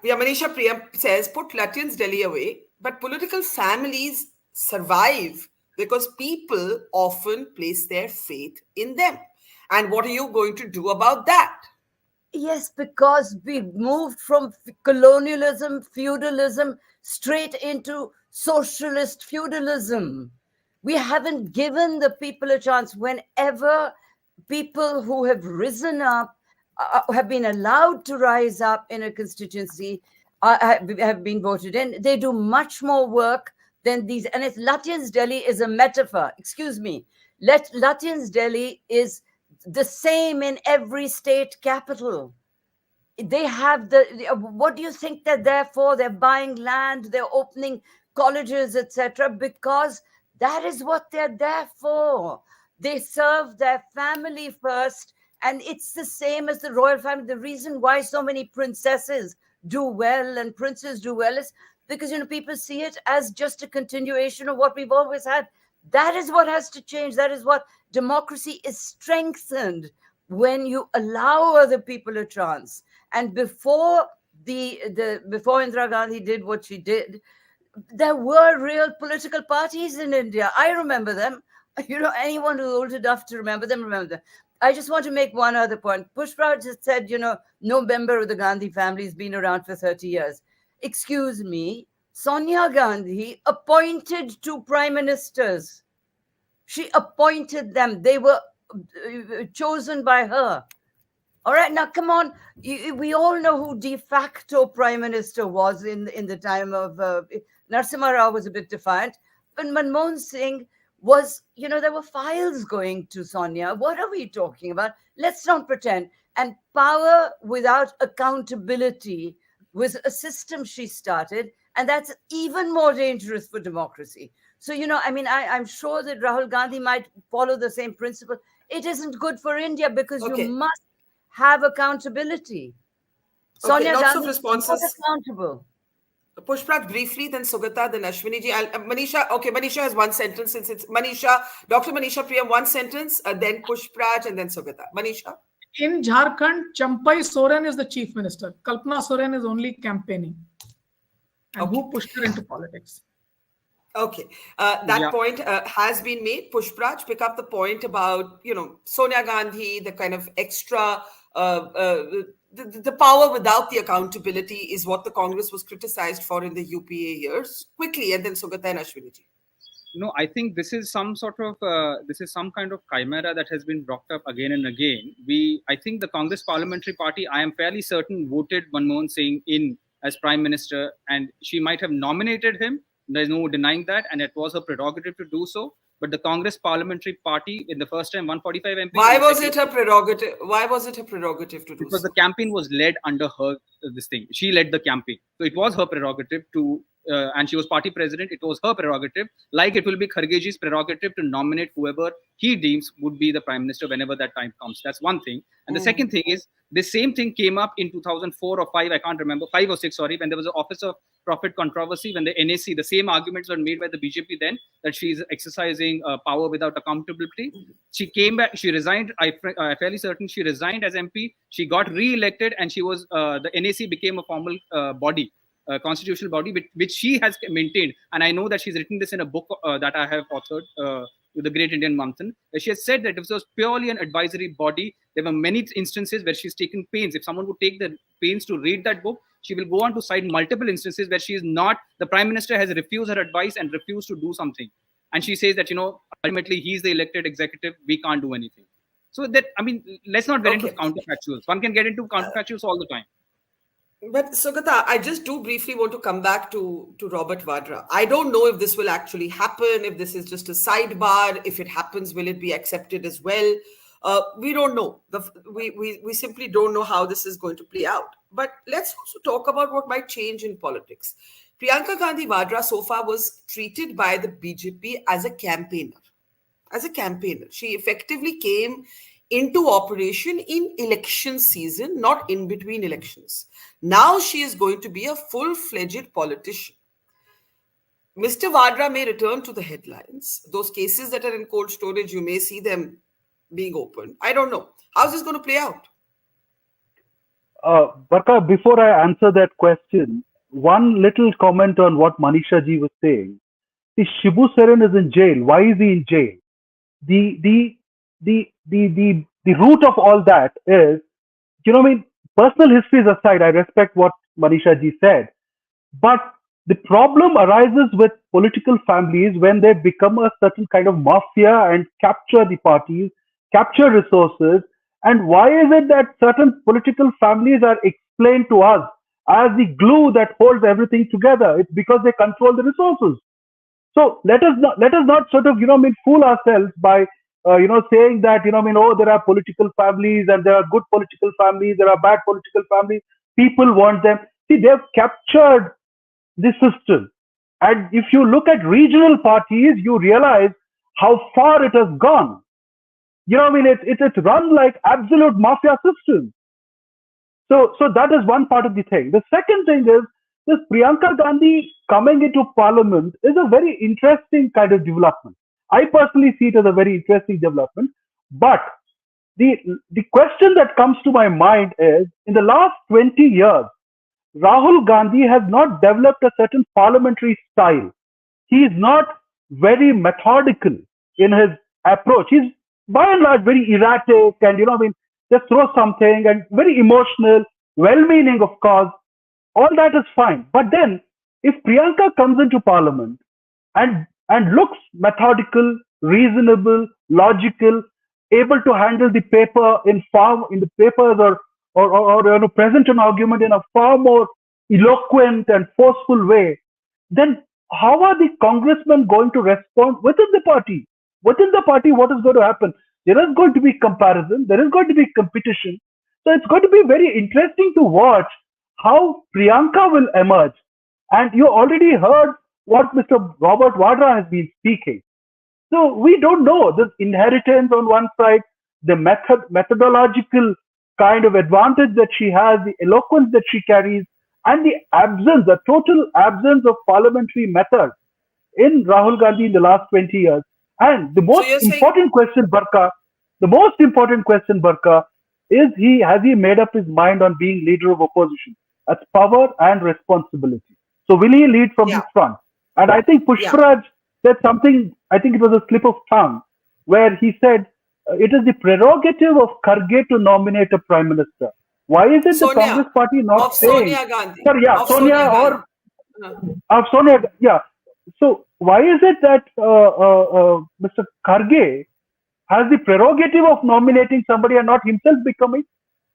Manisha Priyam says, put Lutyens Delhi away, but political families survive because people often place their faith in them. And what are you going to do about that? Yes, because we moved from colonialism, feudalism, straight into socialist feudalism. We haven't given the people a chance. Whenever people who have risen up, have been allowed to rise up in a constituency, have been voted in, they do much more work than these. And if Lutyens Delhi is a metaphor, excuse me, Lutyens Delhi is the same in every state capital. They have what do you think they're there for? They're buying land, they're opening colleges, etc., because that is what they're there for. They serve their family first. And it's the same as the royal family. The reason why so many princesses do well and princes do well is because, people see it as just a continuation of what we've always had. That is what has to change. That is what democracy is strengthened when you allow other people a chance. And before before Indira Gandhi did what she did, there were real political parties in India. I remember them. Anyone who's old enough to remember them. I just want to make one other point. Pushparaj just said, no member of the Gandhi family has been around for 30 years. Excuse me, Sonia Gandhi appointed 2 prime ministers. She appointed them. They were chosen by her. All right, now come on. We all know who de facto prime minister was in the time of Narasimha Rao was a bit defiant, but Manmohan Singh was, there were files going to Sonia. What are we talking about? Let's not pretend. And power without accountability was a system she started, and that's even more dangerous for democracy. So, I'm sure that Rahul Gandhi might follow the same principle. It isn't good for India because you must have accountability. Sonia Gandhi is not accountable. Pushparaj briefly, then Sugata, then Ashwini ji. Manisha, Manisha has one sentence since it's Manisha, Dr. Manisha Priyam, one sentence, then Pushparaj, and then Sugata. Manisha. In Jharkhand, Champai Soren is the chief minister. Kalpana Soren is only campaigning. And who pushed her into politics? Okay, that point has been made. Pushparaj, pick up the point about, Sonia Gandhi, the kind of extra, the power without the accountability is what the Congress was criticized for in the UPA years. Quickly, and then Sugata and Ashwini ji. No, I think this is some kind of chimera that has been brought up again and again. I think the Congress Parliamentary Party, I am fairly certain, voted Manmohan Singh in as Prime Minister, and she might have nominated him. There's no denying that, and it was her prerogative to do so. But the Congress Parliamentary Party, in the first time, 145 MPs. Why was it her prerogative? Why was it her prerogative to do so? Because the campaign was led under her. She led the campaign, so it was her prerogative to. And she was party president. It was her prerogative, like it will be Khargeji's prerogative to nominate whoever he deems would be the prime minister whenever that time comes. That's one thing. And the second thing is, the same thing came up in 2004 or 5, I can't remember, 5 or 6, sorry, when there was an Office of Profit controvery, when the NAC, the same arguments were made by the BJP then, that she's exercising power without accountability. She came back, she resigned, I'm fairly certain she resigned as MP, she got re-elected, and she was, the NAC became a formal body. Constitutional body, which she has maintained, and I know that she's written this in a book that I have authored, to the Great Indian Manthan, where she has said that if it was purely an advisory body, there were many instances where she's taken pains. If someone would take the pains to read that book, she will go on to cite multiple instances where she is not, the Prime Minister has refused her advice and refused to do something. And she says that, ultimately he's the elected executive, we can't do anything. So that, let's not get into counterfactuals. One can get into counterfactuals all the time. But Sugata, I just do briefly want to come back to Robert Vadra. I don't know if this will actually happen, if this is just a sidebar. If it happens, will it be accepted as well? We don't know. We simply don't know how this is going to play out. But let's also talk about what might change in politics. Priyanka Gandhi Vadra so far was treated by the BJP as a campaigner. She effectively came into operation in election season, not in between elections. Now she is going to be a full-fledged politician. Mr. Vadra may return to the headlines. Those cases that are in cold storage, you may see them being opened. I don't know. How's this going to play out? Barkha, before I answer that question, one little comment on what Manisha ji was saying. See, Shibu Soren is in jail. Why is he in jail? The root of all that is, personal histories aside, I respect what Manisha ji said, but the problem arises with political families when they become a certain kind of mafia and capture the parties, capture resources. And why is it that certain political families are explained to us as the glue that holds everything together? It's because they control the resources. So let us not sort of, fool ourselves by, saying that, there are political families and there are good political families, there are bad political families. People want them. See, they've captured the system. And if you look at regional parties, you realize how far it has gone. It's run like absolute mafia system. So that is one part of the thing. The second thing is, this Priyanka Gandhi coming into parliament is a very interesting kind of development. I personally see it as a very interesting development. But the question that comes to my mind is, in the last 20 years, Rahul Gandhi has not developed a certain parliamentary style. He is not very methodical in his approach. He's by and large very erratic and, just throw something, and very emotional, well-meaning, of course. All that is fine. But then, if Priyanka comes into parliament and looks methodical, reasonable, logical, able to handle the paper in the papers or present an argument in a far more eloquent and forceful way, then how are the congressmen going to respond within the party? Within the party, what is going to happen? There is going to be comparison. There is going to be competition. So it's going to be very interesting to watch how Priyanka will emerge. And you already heard what Mr. Robert Vadra has been speaking. So we don't know. This inheritance on one side, the methodological kind of advantage that she has, the eloquence that she carries, and the total absence of parliamentary method in Rahul Gandhi in the last 20 years. And the most important question, Barkha, is has he made up his mind on being leader of opposition? That's power and responsibility. So will he lead from the front? And I think Pushparaj said something, I think it was a slip of tongue, where he said, it is the prerogative of Kharge to nominate a prime minister. Why is it the Congress party not saying? Sonia Gandhi. Sonia, yeah. So why is it that Mr. Kharge has the prerogative of nominating somebody and not himself becoming?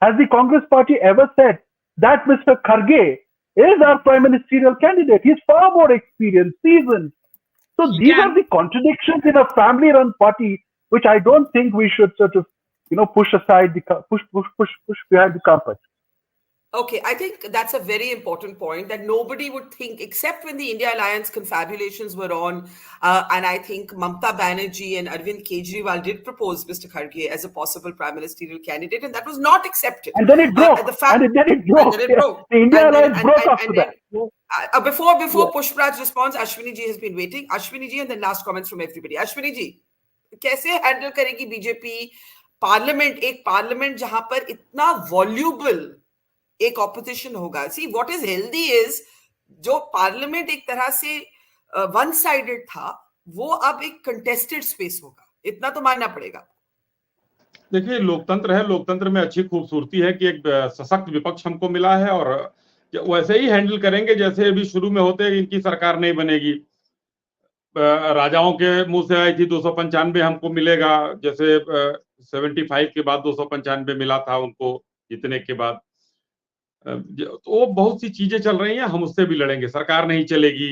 Has the Congress party ever said that Mr. Kharge is our prime ministerial candidate? He's far more experienced, seasoned. So these are the contradictions in a family-run party, which I don't think we should sort of, push aside, push behind the carpet. Okay, I think that's a very important point that nobody would think, except when the India Alliance confabulations were on, and I think Mamta Banerjee and Arvind Kejriwal did propose Mr. Kharge as a possible prime ministerial candidate, and that was not accepted. And then it broke. And then it broke. The India Alliance broke after that. Before Pushparaj responds, Ashwini ji has been waiting. Ashwini ji, and then last comments from everybody. Ashwini ji, कैसे handle करेगी BJP एक parliament जहां पर इतना voluble एक opposition होगा? See what is healthy is जो parliament एक तरह से वन साइडेड था वो अब एक कंटेस्टेड स्पेस होगा, इतना तो मानना पड़ेगा। देखिए, लोकतंत्र है, लोकतंत्र में अच्छी खूबसूरती है कि एक सशक्त विपक्ष हमको मिला है और वैसे ही हैंडल करेंगे जैसे अभी शुरू में होते इनकी सरकार नहीं बनेगी। राजाओं के मुंह से आई थी 295 हमको मिलेगा, जैसे 75 के बाद 295 मिला था उनको जीतने के बाद। तो बहुत सी चीजें चल रही हैं, हम उससे भी लड़ेंगे, सरकार नहीं चलेगी,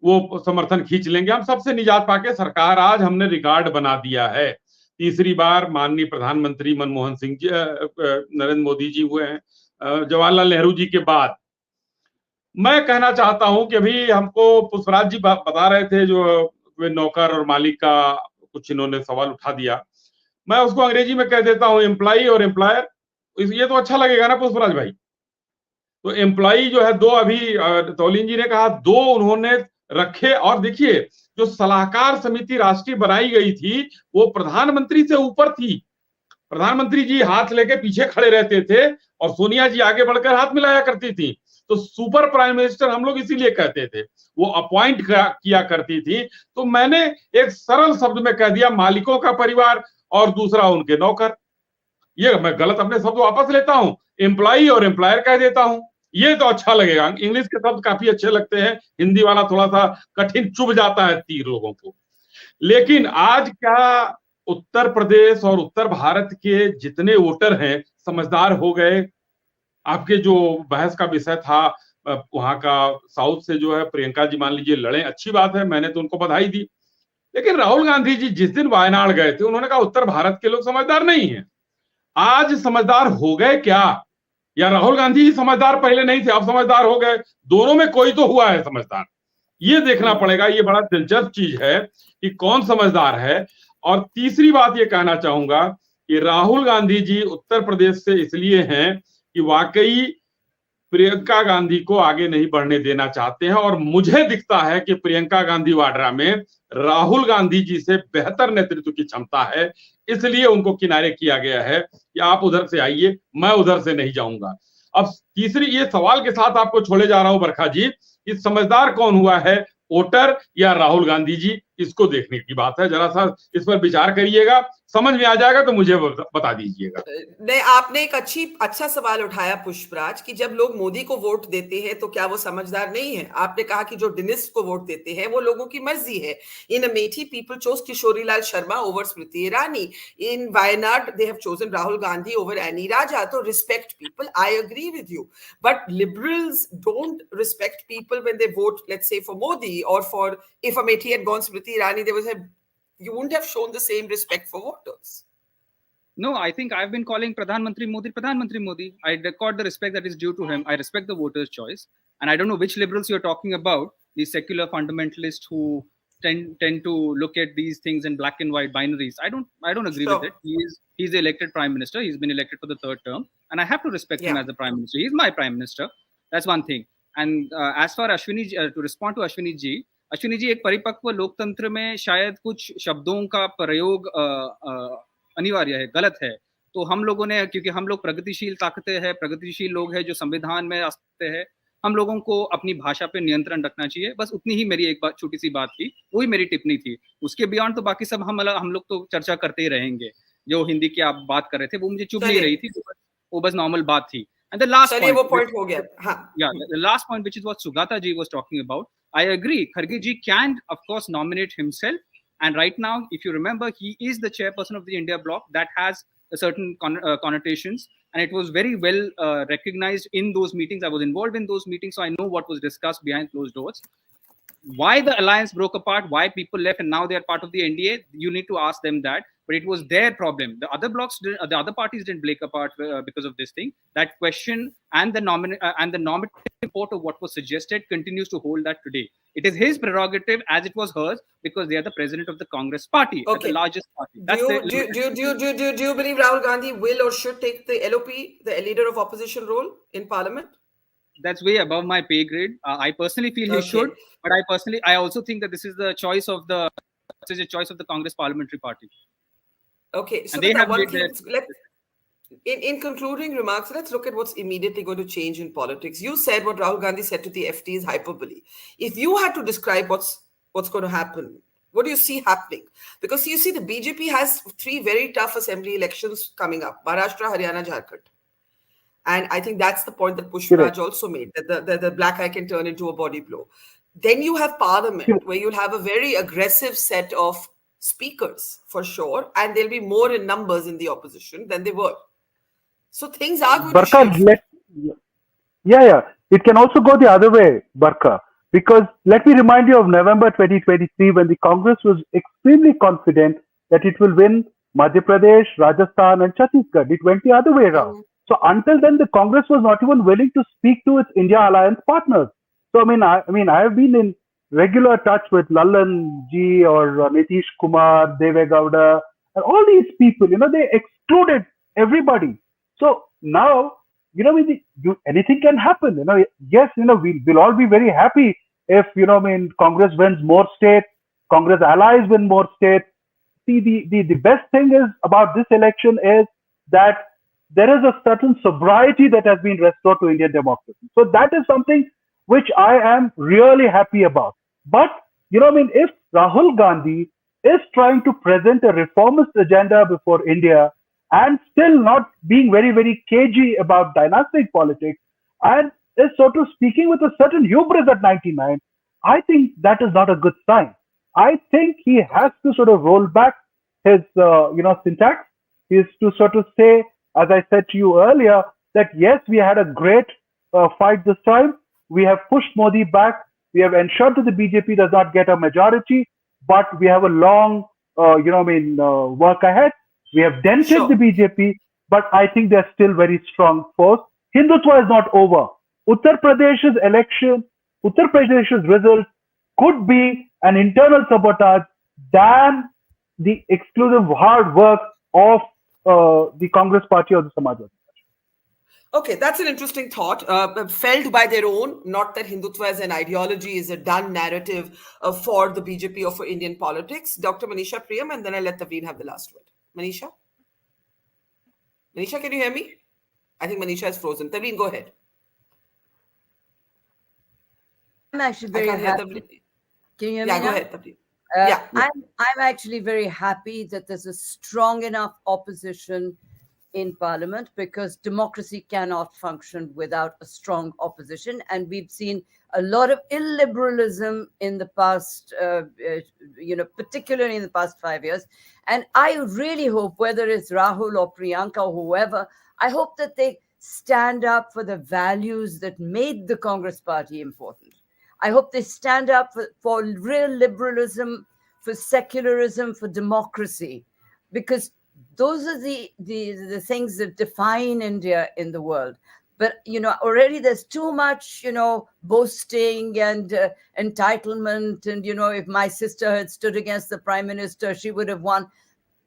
वो समर्थन खींच लेंगे, हम सबसे निजात पाके सरकार आज हमने रिकॉर्ड बना दिया है। तीसरी बार माननीय प्रधानमंत्री मनमोहन सिंह जी, नरेंद्र मोदी जी हुए हैं जवाहरलाल नेहरू जी के बाद। मैं कहना चाहता हूं कि अभी हमको पुष्पराज जी बता रहे थे, जो वे नौकर और मालिक का कुछ इन्होंने सवाल उठा दिया, मैं उसको अंग्रेजी में कह देता हूं एम्प्लॉई और एम्प्लॉयर। ये तो अच्छा लगेगा ना पुष्पराज भाई? तो एम्प्लॉई जो है दो, अभी तौलीन जी ने कहा दो उन्होंने रखे। और देखिए, जो सलाहकार समिति राष्ट्रीय बनाई गई थी वो प्रधानमंत्री से ऊपर थी। प्रधानमंत्री जी हाथ लेके पीछे खड़े रहते थे और सोनिया जी आगे बढ़कर हाथ मिलाया करती थी। तो सुपर प्राइम मिनिस्टर हम लोग इसीलिए कहते थे, वो अपॉइंट किया करती थी। तो मैंने एक सरल शब्द में कह दिया मालिकों का परिवार और दूसरा उनके नौकर। ये मैं गलत अपने शब्द वापस लेता हूं, एम्प्लॉई और एम्प्लॉयर कह देता हूं, ये तो अच्छा लगेगा। इंग्लिश के शब्द काफी अच्छे लगते हैं, हिंदी वाला थोड़ा सा कठिन चुभ जाता है तीर लोगों को। लेकिन आज क्या उत्तर प्रदेश और उत्तर भारत के जितने वोटर हैं समझदार हो गए? आपके जो बहस का विषय था वहां का साउथ से जो है प्रियंका जी मान लीजिए लड़े, अच्छी बात है, मैंने तो उनको बधाई दी। लेकिन राहुल गांधी जी जिस दिन वायनाड गए थे उन्होंने कहा उत्तर भारत के लोग समझदार नहीं है। आज समझदार हो गए क्या? या राहुल गांधी जी समझदार पहले नहीं थे, अब समझदार हो गए? दोनों में कोई तो हुआ है समझदार, ये देखना पड़ेगा। ये बड़ा दिलचस्प चीज है कि कौन समझदार है। और तीसरी बात ये कहना चाहूंगा कि राहुल गांधी जी उत्तर प्रदेश से इसलिए हैं कि वाकई प्रियंका गांधी को आगे नहीं बढ़ने देना चाहते हैं। और मुझे दिखता है कि प्रियंका गांधी वाड्रा में राहुल गांधी जी से बेहतर नेतृत्व की क्षमता है, इसलिए उनको किनारे किया गया है कि आप उधर से आइए, मैं उधर से नहीं जाऊंगा। अब तीसरी ये सवाल के साथ आपको छोड़े जा रहा हूं बरखा जी, कि समझदार कौन हुआ है, वोटर या राहुल गांधी जी? इसको देखने की बात है, जरा सा इस पर विचार करिएगा, समझ में आ जाएगा तो मुझे बता दीजिएगा। नहीं, आपने एक अच्छा सवाल उठाया पुष्पराज, कि जब लोग मोदी को वोट देते हैं तो क्या वो समझदार नहीं है? आपने कहा कि जो डिनिस्ट को वोट देते हैं वो लोगों की मर्जी है। In Amethi people chose Kishori Lal Sharma over Smriti Irani. In Wayanad they have chosen Rahul Gandhi over Annie Raja. तो respect people, I agree with you, but liberals don't respect people when they vote, let's say for Modi और for, if Amethi had gone Smriti Irani, you wouldn't have shown the same respect for voters. No, I think I've been calling Pradhan Mantri Modi. I record the respect that is due to him. I respect the voters' choice. And I don't know which liberals you're talking about, these secular fundamentalists who tend to look at these things in black and white binaries. I don't agree with it. He's the elected prime minister. He's been elected for the third term. And I have to respect him as the prime minister. He's my prime minister. That's one thing. And as far as Ashwini, to respond to Ashwini ji, एक परिपक्व लोकतंत्र में शायद कुछ शब्दों का प्रयोग अनिवार्य है, गलत है। तो हम लोगों ने, क्योंकि हम लोग प्रगतिशील ताकतें हैं, प्रगतिशील लोग हैं जो संविधान में आ सकते हैं, हम लोगों को अपनी भाषा पे नियंत्रण रखना चाहिए। बस उतनी ही मेरी एक छोटी सी बात थी, वही मेरी टिप्पणी थी। उसके बियॉन्ड तो बाकी सब हम लोग तो चर्चा करते ही रहेंगे। जो हिंदी की आप बात कर रहे थे वो मुझे चुभ नहीं रही थी, वो बस नॉर्मल बात थी। And the last point, the last point, which is what Sugata ji was talking about, I agree. Kharge ji can, of course, nominate himself. And right now, if you remember, he is the chairperson of the India bloc. That has a certain connotations. And it was very well recognized in those meetings. I was involved in those meetings, so I know what was discussed behind closed doors. Why the alliance broke apart, why people left, and now they are part of the NDA, you need to ask them that. But it was their problem. The other blocs, the other parties didn't break apart because of this thing. That question and the normative report of what was suggested continues to hold that today. It is his prerogative as it was hers because they are the president of the Congress party, the largest party. Do you believe Rahul Gandhi will or should take the LOP, the leader of opposition role in parliament? That's way above my pay grade. I personally feel he should, but I also think that this is the choice of the Congress parliamentary party. Okay, so in concluding remarks, let's look at what's immediately going to change in politics. You said what Rahul Gandhi said to the FT is hyperbole. If you had to describe what's going to happen, What do you see happening? Because you see, the BJP has 3 very tough assembly elections coming up: Maharashtra, Haryana, Jharkhand. And I think that's the point that Pushparaj also made, that the black eye can turn into a body blow. Then you have parliament, where you'll have a very aggressive set of speakers, for sure, and they'll be more in numbers in the opposition than they were. So things are going to shift. Yeah. It can also go the other way, Barkha, because let me remind you of November 2023, when the Congress was extremely confident that it will win Madhya Pradesh, Rajasthan, and Chhattisgarh. It went the other way around. So until then, the Congress was not even willing to speak to its India alliance partners. So I have been in regular touch with Lallan ji or Nitish Kumar, Deve Gowda, and all these people. They excluded everybody. So now, anything can happen. Yes, we'll all be very happy if Congress wins more states, Congress allies win more states. See, the best thing is about this election is that there is a certain sobriety that has been restored to Indian democracy. So that is something which I am really happy about. But, if Rahul Gandhi is trying to present a reformist agenda before India and still not being very, very cagey about dynastic politics and is sort of speaking with a certain hubris at 99, I think that is not a good sign. I think he has to sort of roll back his, syntax. He is to sort of say, as I said to you earlier, that yes, we had a great fight this time. We have pushed Modi back. We have ensured that the BJP does not get a majority, but we have a long, work ahead. We have dented the BJP, but I think they're still very strong force. Hindutva is not over. Uttar Pradesh's result could be an internal sabotage than the exclusive hard work of the Congress party or the Samajwadi Party. Okay, that's an interesting thought. Felled by their own, not that Hindutva as an ideology is a done narrative for the BJP or for Indian politics. Dr. Manisha, Priyam, and then I'll let Tavleen have the last word. Manisha? Manisha, can you hear me? I think Manisha is frozen. Tavleen, go ahead. I'm actually very happy. Can you hear me now? Go ahead, Tavleen. I'm actually very happy that there's a strong enough opposition in Parliament, because democracy cannot function without a strong opposition. And we've seen a lot of illiberalism in the past, particularly in the past 5 years. And I really hope, whether it's Rahul or Priyanka or whoever, I hope that they stand up for the values that made the Congress party important. I hope they stand up for real liberalism, for secularism, for democracy, because those are the things that define India in the world. But, already there's too much, boasting and entitlement. And, if my sister had stood against the prime minister, she would have won.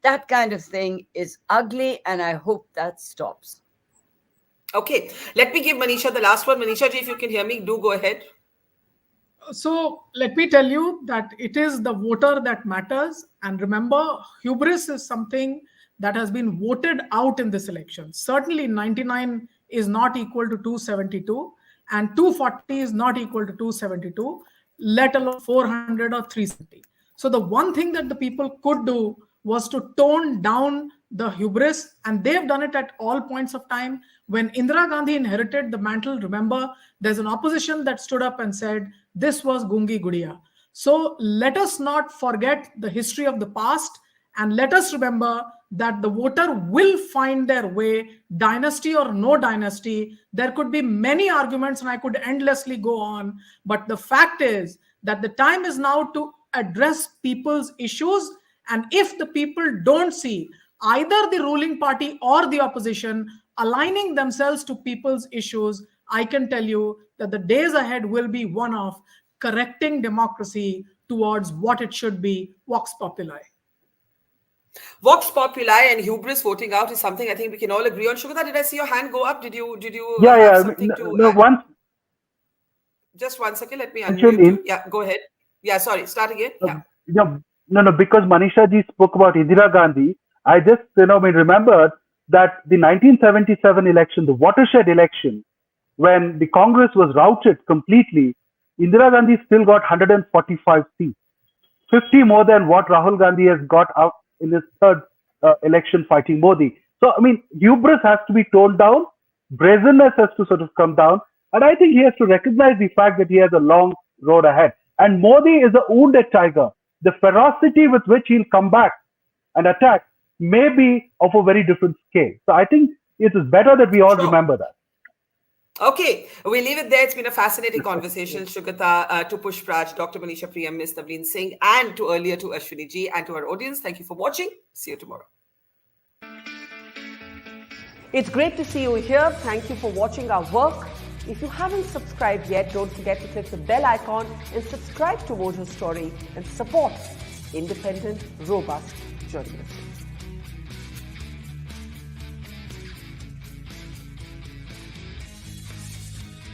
That kind of thing is ugly, and I hope that stops. Okay, let me give Manisha the last one. Manisha ji, if you can hear me, do go ahead. So let me tell you that it is the voter that matters. And remember, hubris is something that has been voted out in this election. Certainly 99 is not equal to 272, and 240 is not equal to 272, let alone 400 or 370. So the one thing that the people could do was to tone down the hubris, and they've done it at all points of time. When Indira Gandhi inherited the mantle, remember, there's an opposition that stood up and said, this was Gungi Gudiya. So let us not forget the history of the past, and let us remember that the voter will find their way, dynasty or no dynasty. There could be many arguments, and I could endlessly go on. But the fact is that the time is now to address people's issues. And if the people don't see either the ruling party or the opposition aligning themselves to people's issues, I can tell you that the days ahead will be one of correcting democracy towards what it should be, vox populi. Vox populi and hubris voting out is something I think we can all agree on. Sugata, did I see your hand go up? Did you have something to add? Just 1 second, let me unmute you. Yeah, go ahead. Yeah, sorry, start again. No, because Manisha ji spoke about Indira Gandhi. I just remembered that the 1977 election, the watershed election, when the Congress was routed completely, Indira Gandhi still got 145 seats. 50 more than what Rahul Gandhi has got out in his third election fighting Modi. So, I mean, hubris has to be toned down, brazenness has to sort of come down, and I think he has to recognize the fact that he has a long road ahead. And Modi is a wounded tiger. The ferocity with which he'll come back and attack may be of a very different scale. So I think it is better that we all remember that. Okay, we leave it there. It's been a fascinating conversation, Sugata, to Pushparaj, Dr. Manisha, Priyam, Ms. Tavleen Singh, and earlier to Ashwini ji, and to our audience. Thank you for watching. See you tomorrow. It's great to see you here. Thank you for watching our work. If you haven't subscribed yet, don't forget to click the bell icon and subscribe to Mojo Story and support independent, robust journalism.